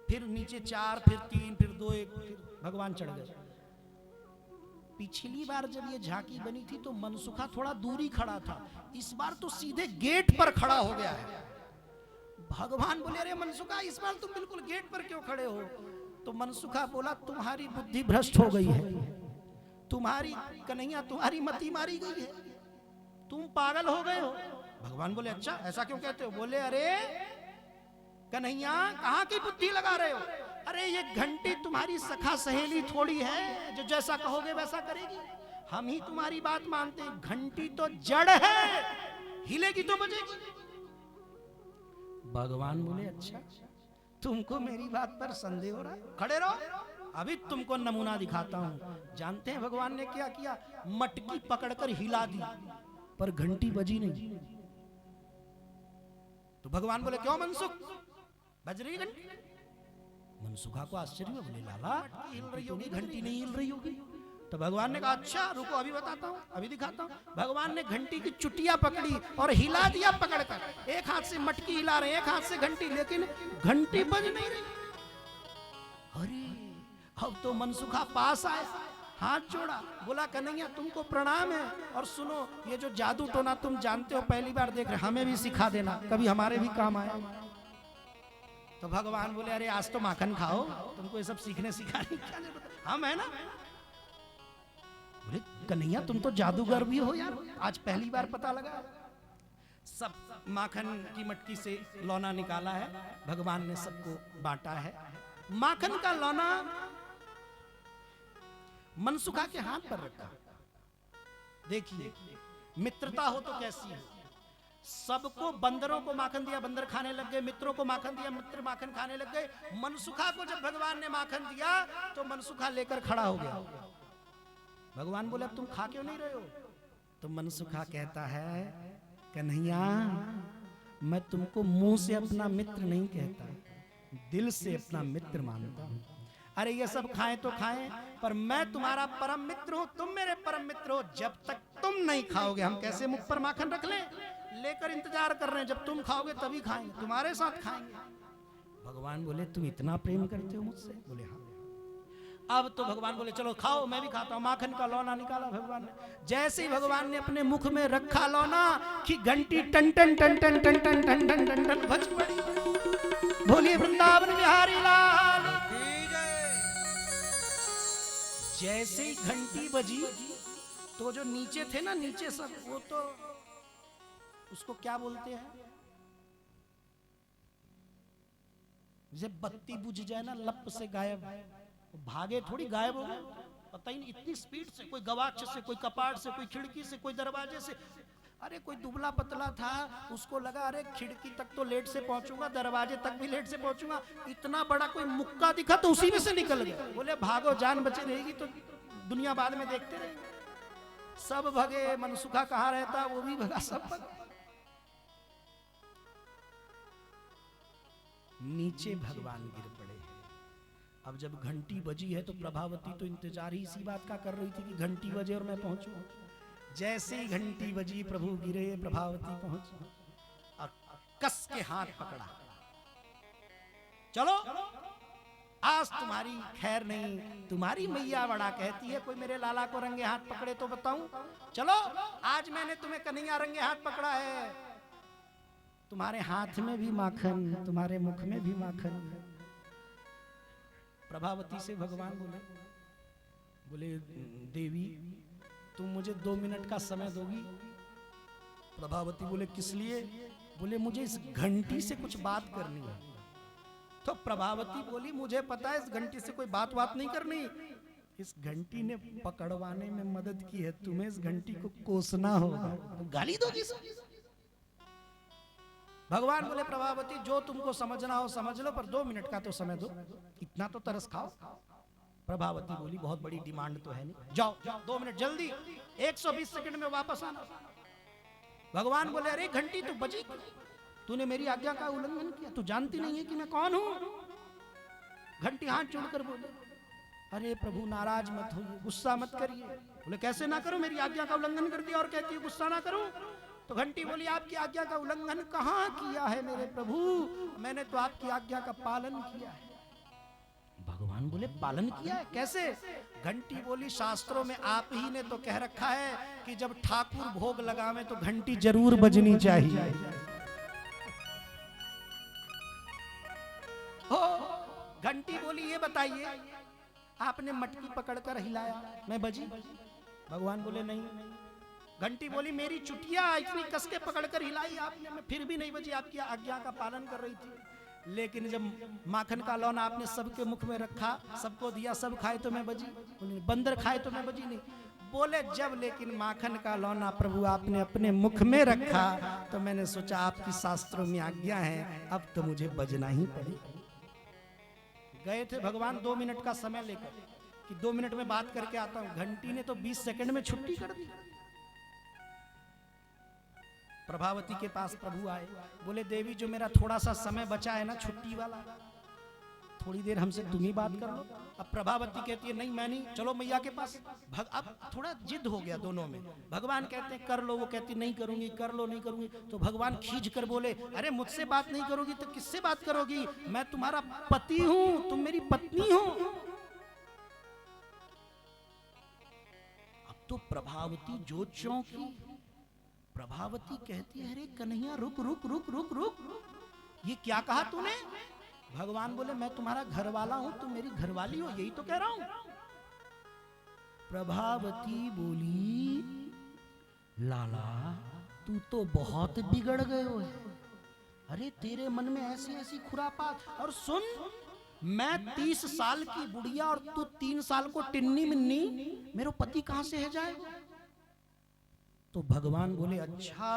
फिर नीचे 4, फिर 3, फिर 2, 1, फिर भगवान चढ़ गए। पिछली बार जब ये झांकी बनी थी तो मनसुखा थोड़ा दूरी खड़ा था, इस बार तो सीधे गेट पर खड़ा हो गया है। भगवान बोले अरे मनसुखा इस बार तुम बिल्कुल गेट पर क्यों खड़े हो? तो मनसुखा बोला तुम्हारी बुद्धि भ्रष्ट हो गई है, तुम्हारी कन्हैया तुम्हारी मति मारी गई है, तुम पागल हो गए हो। भगवान बोले अच्छा ऐसा क्यों कहते हो? बोले अरे कन्हैया कहाँ की बुद्धि लगा रहे हो? अरे ये घंटी तुम्हारी सखा सहेली थोड़ी है जो जैसा कहोगे वैसा करेगी, हम ही तुम्हारी बात मानते हैं। घंटी तो जड़ है, हिलेगी तो बजेगी। भगवान बोले अच्छा तुमको मेरी बात पर संदेह हो रहा है, खड़े रहो, अभी तुमको नमूना दिखाता हूं। जानते हैं भगवान ने क्या किया? मटकी पकड़कर हिला दी, पर घंटी बजी नहीं। तो भगवान बोले क्यों मनसुख, बज रही घंटी? मनसुखा को आश्चर्य हुआ, बोले लाला हिल रही होगी, घंटी नहीं हिल रही होगी। तो भगवान ने कहा अच्छा रुको अभी बताता हूँ, अभी दिखाता हूँ। भगवान ने घंटी की चुटिया पकड़ी और हिला दिया पकड़कर। एक हाथ से मटकी हिला रहे, एक हाथ से घंटी, लेकिन घंटी बज नहीं रही। अरे अब तो मनसुखा पास आए, हाथ जोड़ा, बोला कन्हैया तुमको प्रणाम है, और सुनो ये जो जादू टोना तुम जानते हो पहली बार देख रहे, हमें भी सिखा देना, कभी हमारे भी काम आए। तो भगवान बोले अरे आज तो माखन खाओ, तुमको ये सब सीखने सिखाने की क्या जरूरत है, हम है ना। बोले कन्हैया तुम तो जादूगर भी हो यार, आज पहली बार पता लगा। सब माखन की मटकी से लौना निकाला है, भगवान ने सबको बांटा है। माखन का लौना मनसुखा के हाथ पर रखा। देखिए मित्रता हो तो कैसी है। सबको, बंदरों को माखन दिया, बंदर खाने लग गए, मित्रों को माखन दिया, मित्र माखन खाने लग गए। मनसुखा को जब भगवान ने माखन दिया तो मनसुखा लेकर खड़ा हो गया। भगवान बोले अब तुम खा क्यों नहीं रहे हो? तो मनसुखा कहता है कन्हैया मैं तुमको मुंह से अपना मित्र नहीं कहता, दिल से अपना मित्र मानता हूं। अरे ये सब खाएं तो खाएं, पर मैं तुम्हारा परम मित्र हूं, तुम मेरे परम मित्र हो। जब तक तुम नहीं खाओगे हम कैसे मुख पर माखन रख लें? लेकर इंतजार कर रहे हैं, जब तुम खाओगे तभी खाएंगे, तुम्हारे साथ खाएंगे। भगवान बोले तुम इतना प्रेम करते हो मुझसे? बोले हाँ। अब तो भगवान बोले चलो खाओ, मैं भी खाता हूं। माखन का लौना निकाला भगवान ने। जैसे ही भगवान ने अपने मुख में रखा लौना कि घंटी टन टन टन टन टन टन टन टन टन टन बज पड़ी। बोलिए वृंदावन बिहारी लाल। जैसे ही घंटी बजी तो जो नीचे थे ना, नीचे सब, वो तो उसको क्या बोलते हैं, जैसे बत्ती बुझ जाए ना लप से गायब, भागे थोड़ी गायब हो गए, पता ही नहीं, इतनी स्पीड से, कोई गवाक्ष से, कोई कपाट से, कोई खिड़की से, कोई दरवाजे से। अरे कोई दुबला पतला था, उसको लगा अरे खिड़की तक तो लेट से पहुंचूंगा, दरवाजे तक भी लेट से पहुंचूंगा, इतना बड़ा कोई मुक्का दिखा तो उसी में से निकल गया। बोले भागो, जान बची रहेगी तो दुनिया बाद में देखते रहेंगे। सब भगे, मनसुखा कहाँ रहता वो भी भगा, सब भगा। नीचे भगवान गिर पड़े। अब जब घंटी बजी है तो प्रभावती तो इंतजार ही इसी बात का कर रही थी कि घंटी बजे और मैं पहुंचूं। जैसे ही घंटी बजी प्रभु गिरे, प्रभावती पहुंची और कस के हाथ पकड़ा, चलो आज तुम्हारी खैर नहीं, तुम्हारी मैया बड़ा कहती है कोई मेरे लाला को रंगे हाथ पकड़े तो बताऊं, चलो आज मैंने तुम्हें कन्हैया रंगे हाथ पकड़ा है, तुम्हारे हाथ में भी माखन, तुम्हारे मुख में भी माखन। प्रभावती से भगवान बोले देवी तुम मुझे 2 मिनट का समय दोगी? प्रभावती बोले किस लिए? बोले मुझे इस घंटी से कुछ बात करनी है। तो प्रभावती बोली मुझे पता है इस घंटी से कोई बात नहीं करनी, इस घंटी ने पकड़वाने में मदद की है, तुम्हें इस घंटी को कोसना होगा। गाली दोगी? भगवान बोले प्रभावती जो तुमको समझना हो समझ लो, पर 2 मिनट का तो समय दो, इतना तो तरस खाओ। प्रभावती बोली बहुत बड़ी डिमांड तो है नहीं, जाओ 2 मिनट जल्दी, 120 सेकंड में वापस आना। भगवान बोले अरे घंटी तो बजी, तूने मेरी आज्ञा का उल्लंघन किया, तू जानती नहीं है कि मैं कौन हूं? घंटी हाथ जोड़कर बोले अरे प्रभु नाराज मत होइए, गुस्सा मत करिए। बोले कैसे ना करूं, मेरी आज्ञा का उल्लंघन कर दिया और कहती है गुस्सा ना करूं। तो घंटी बोली आपकी आज्ञा का उल्लंघन कहां किया है मेरे प्रभु, मैंने तो आपकी आज्ञा का पालन किया है। भगवान बोले पालन किया है कैसे? घंटी बोली शास्त्रों में आप ही ने तो कह रखा है कि जब ठाकुर भोग लगावे तो घंटी जरूर बजनी चाहिए। हो घंटी बोली ये बताइए आपने मटकी पकड़कर हिलाया, मैं बजी? भगवान बोले नहीं। घंटी बोली मेरी चुटिया इतनी कस के पकड़कर हिलाई आपने, मैं फिर भी नहीं बजी, आपकी आज्ञा का पालन कर रही थी। लेकिन जब माखन का लौना आपने सबके मुख में रखा, सबको दिया, सब खाए तो मैं बजी? बोले बंदर खाए तो मैं बजी नहीं। बोले जब लेकिन माखन का लौना प्रभु आपने अपने मुख में रखा तो मैंने सोचा आपकी शास्त्रों में आज्ञा है, अब तो मुझे बजना ही पड़ेगा। गए थे भगवान 2 मिनट का समय लेकर कि 2 मिनट में बात करके आता हूं, घंटी ने तो 20 सेकंड में छुट्टी कर दी। प्रभावती के पास प्रभु आए, बोले देवी जो मेरा थोड़ा सा समय बचा है ना छुट्टी वाला, थोड़ी देर हमसे तुम ही बात कर लो। अब प्रभावती कहती है नहीं मैं नहीं, चलो मैया के पास। अब थोड़ा जिद हो गया दोनों में। भगवान कहते हैं कर लो, वो कहती नहीं करूंगी, कर लो नहीं करूंगी। तो भगवान खींच कर बोले अरे मुझसे बात नहीं करोगी तो किससे बात करोगी, मैं तुम्हारा पति हूं, तुम मेरी पत्नी हो। अब तो प्रभावती जो चौंकी। प्रभावती कहती है अरे कन्हैया रुक रुक रुक रुक रुक, ये क्या कहा तूने? भगवान बोले मैं तुम्हारा घर वाला हूं, तुम मेरी घरवाली हो, यही तो कह रहा हूं। प्रभावती बोली लाला तू तो बहुत बिगड़ गए हो, अरे तेरे मन में ऐसी ऐसी खुरापात। और सुन मैं 30 साल की बुढ़िया और तू 3 साल को टिन्नी मिन्नी, मेरा पति कहां से है जाएगा? तो भगवान बोले अच्छा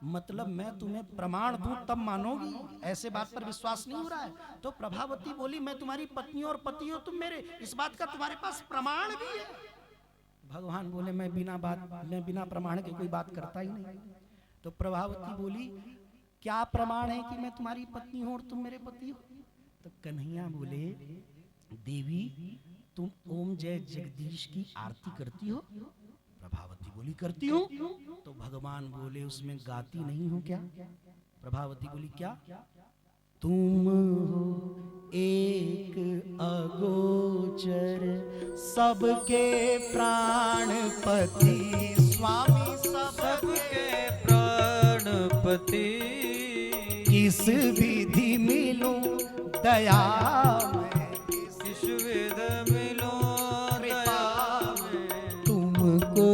मतलब मैं तुम्हें प्रमाण दूं तब मानोगी, ऐसे बात पर विश्वास नहीं हो रहा है? तो प्रभावती बोली मैं तुम्हारी पत्नी और पति हो तुम मेरे, इस बात का तुम्हारे पास प्रमाण भी है? भगवान बोले मैं बिना प्रमाण के कोई बात करता ही नहीं। तो प्रभावती बोली क्या प्रमाण है कि मैं तुम्हारी पत्नी हूं और तुम मेरे पति हो? तो कन्हैया बोले देवी तुम ओम जय जगदीश की आरती करती हो? प्रभावती बोली करती हूं। तो भगवान बोले उसमें गाती नहीं हो क्या? प्रभावती बोली क्या? तुम हो एक अगोचर सबके प्राणपति, स्वामी सबके प्राणपति, किस विधि मिलूं दया में, किस विधि मिलूं दया में, तुमको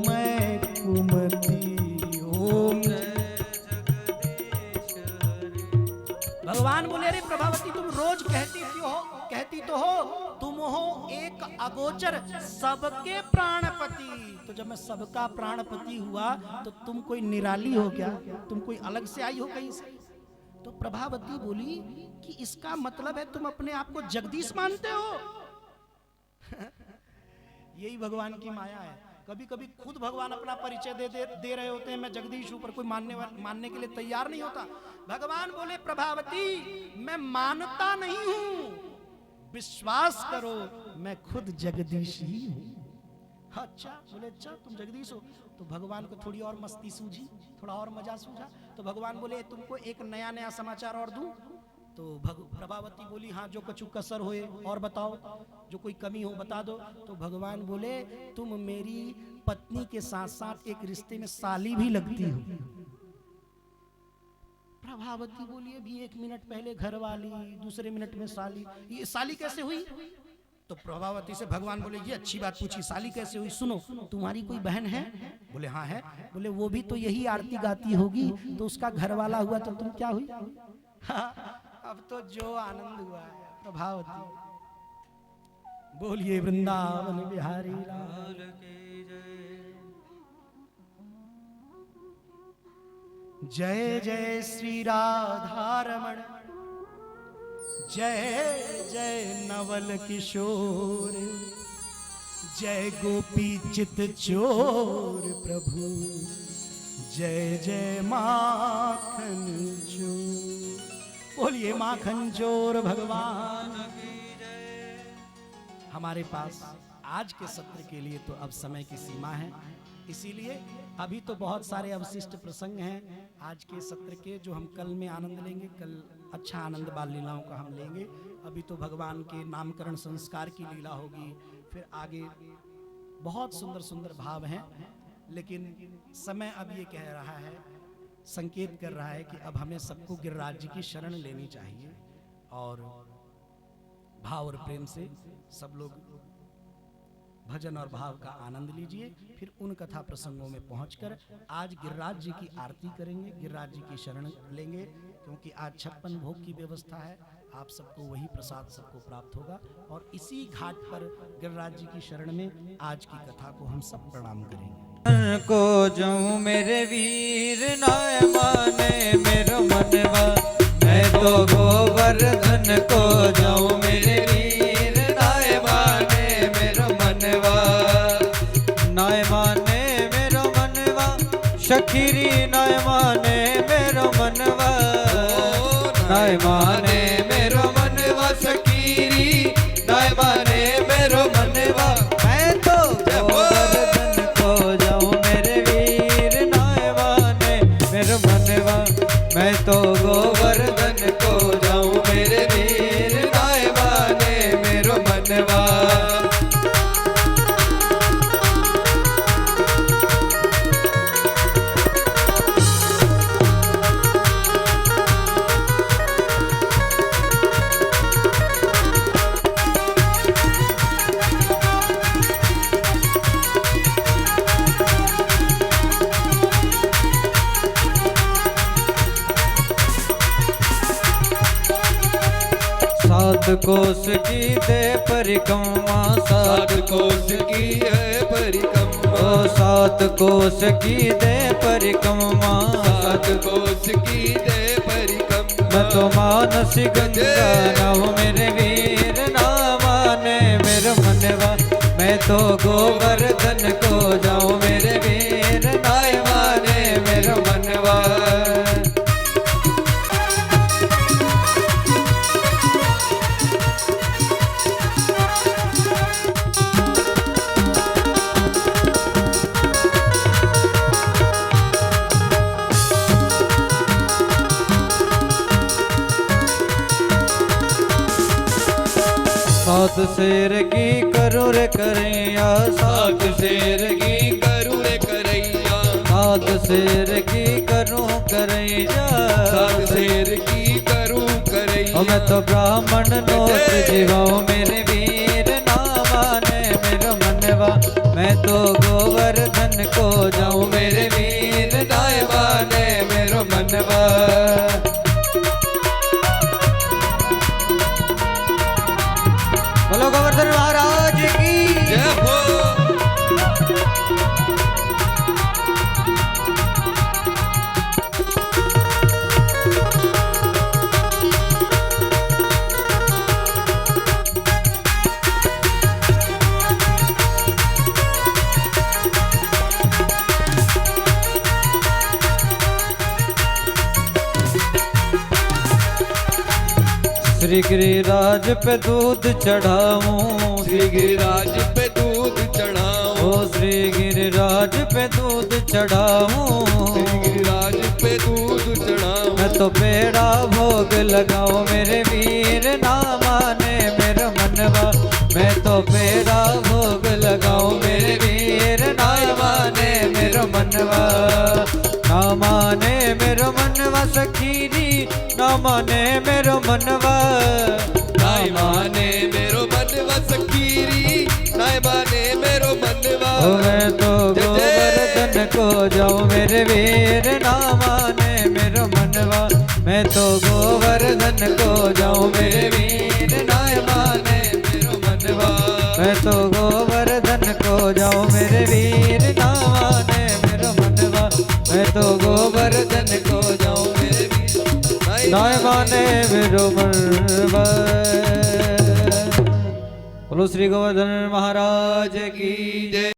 मैं कुमति ओम जगदीश हरि। भगवान बोले अरे प्रभावती तुम रोज कहती तो हो तुम हो एक अगोचर सबके प्राणपति, तो जब मैं सबका प्राणपति हुआ तो तुम कोई निराली हो क्या? तुम कोई अलग से आई हो कहीं से? तो प्रभावती बोली कि इसका मतलब है तुम अपने आप को जगदीश मानते हो। यही भगवान की माया है, कभी कभी खुद भगवान अपना परिचय दे रहे होते हैं मैं जगदीश हूं, पर कोई मानने के लिए तैयार नहीं होता। भगवान बोले प्रभावती मैं मानता नहीं हूं, विश्वास करो मैं खुद जगदीश ही हूं। अच्छा, बोले अच्छा तुम जगदीश हो? तो भगवान को थोड़ी और मस्ती सूझी, थोड़ा और मजा सूझा। तो भगवान बोले तुमको एक नया नया समाचार और दूं? तो प्रभावती बोली हाँ, जो कछु कसर होए और बताओ, जो कोई कमी हो बता दो। तो भगवान बोले तुम मेरी पत्नी के साथ साथ एक रिश्ते में साली भी लगती हो। प्रभावती बोली अभी 1 मिनट पहले घरवाली, दूसरे मिनट में साली, ये साली कैसे हुई? तो प्रभावती से भगवान बोले ये अच्छी बात पूछी, साली कैसे हुई? सुनो, तुम्हारी कोई बहन है? बोले हाँ है। बोले वो भी तो यही आरती गाती होगी, तो उसका घर वाला हुआ तो तुम क्या हुई? हाँ, अब तो जो आनंद हुआ है। प्रभावती बोलिए वृंदावन बिहारी लाल की जय। जय जय श्री राधारमण, जय जय नवल किशोर, जय गोपी चित चोर प्रभु, जय जय माखन चोर। बोलिए माखन चोर भगवान की जय। हमारे पास आज के सत्र के लिए तो अब समय की सीमा है, इसीलिए अभी तो बहुत सारे अवशिष्ट प्रसंग हैं आज के सत्र के, जो हम कल में आनंद लेंगे। कल अच्छा आनंद बाल लीलाओं का हम लेंगे। अभी तो भगवान के नामकरण संस्कार की लीला होगी, फिर आगे बहुत सुंदर सुंदर भाव हैं। लेकिन समय अब ये कह रहा है, संकेत कर रहा है कि अब हमें सबको गिरिराज जी की शरण लेनी चाहिए और भाव और प्रेम से सब लोग भजन और भाव का आनंद लीजिए। फिर उन कथा प्रसंगों में पहुंचकर आज गिरिराज जी की आरती करेंगे, गिरिराज जी की शरण लेंगे, क्योंकि आज 56 भोग की व्यवस्था है। आप सबको वही प्रसाद सबको प्राप्त होगा और इसी घाट पर गिरिराज जी की शरण में आज की कथा को हम सब प्रणाम करेंगे। को जाऊं मेरे वीर नाय माने मेरो मनवा, मैं तो गोवर्धन को जाऊं मेरे वीर नाय माने मेरो मनवा। नाय माने मेरो मनवा, शकीरी नाय माने मेरो मनवा। नाय माने मेरो मनवा, शकीरी नाय माने मेरो मनवा। मैं तो गोवर्धन को जाऊं मेरे वीर नाय माने मेरो मनवा। मैं तो गोवर्धन को जाऊं मेरे वीर नाय माने मेरो मनवा। सात कोस की दे परिक्रमा, सात कोस की है परिक्रमा। सात कोस की दे परिक्रमा, सात कोस की दे परिक्रमा। मैं तो मानस गंगा नाऊ मेरे वीर ना माने मेरा मनवा। मैं तो गोवर्धन को जाऊं मेरे वीर नाय माने मेरा मनवा। सात शेर की करूँ रे करैया, सात शेर की करूँ रे करैया। सात शेर की करूँ करैया, सात शेर की करूँ करैया। मैं तो ब्राह्मण नोत जीवाऊँ मेरे वीर ना माने मेरा मनवा। मैं तो गोवर्धन को जाऊँ मेरे वीर नाय माने मेरो मनवा। बोलो गोवर्धन महाराज की जय हो। श्री गिरिराज पे दूध चढ़ाऊं, श्री गिरिराज पे दूध चढ़ाऊं, ओ श्री गिरिराज पे दूध चढ़ाऊं, श्री गिरिराज पे दूध चढ़ाऊं। मैं तो पेड़ा भोग लगाऊं मेरे वीर ना माने मेरा मनवा, मैं तो पेड़ा भोग लगाऊं मेरे वीर ना माने मेरा मनवा, ना माने मेरा मनवा सखीरी, ना माने मेरा मनवा, नाय माने मेरो मनवा सखीरी, नाय माने मेरो मनवा। ओ मैं तो गोवर्धन को जाऊं मेरे वीर ना माने मेरा मनवा, मैं तो गोवर्धन को जाऊं मेरे वीर ना माने मेरा मनवा, मैं तो गोवर्धन को जाऊं मेरे वीर ना माने मेरा मनवा, मैं तो गोवर्धन को जाऊं मेरे वीर ना माने मेरा मनवा। बोलो श्री गोवर्धन महाराज की जय।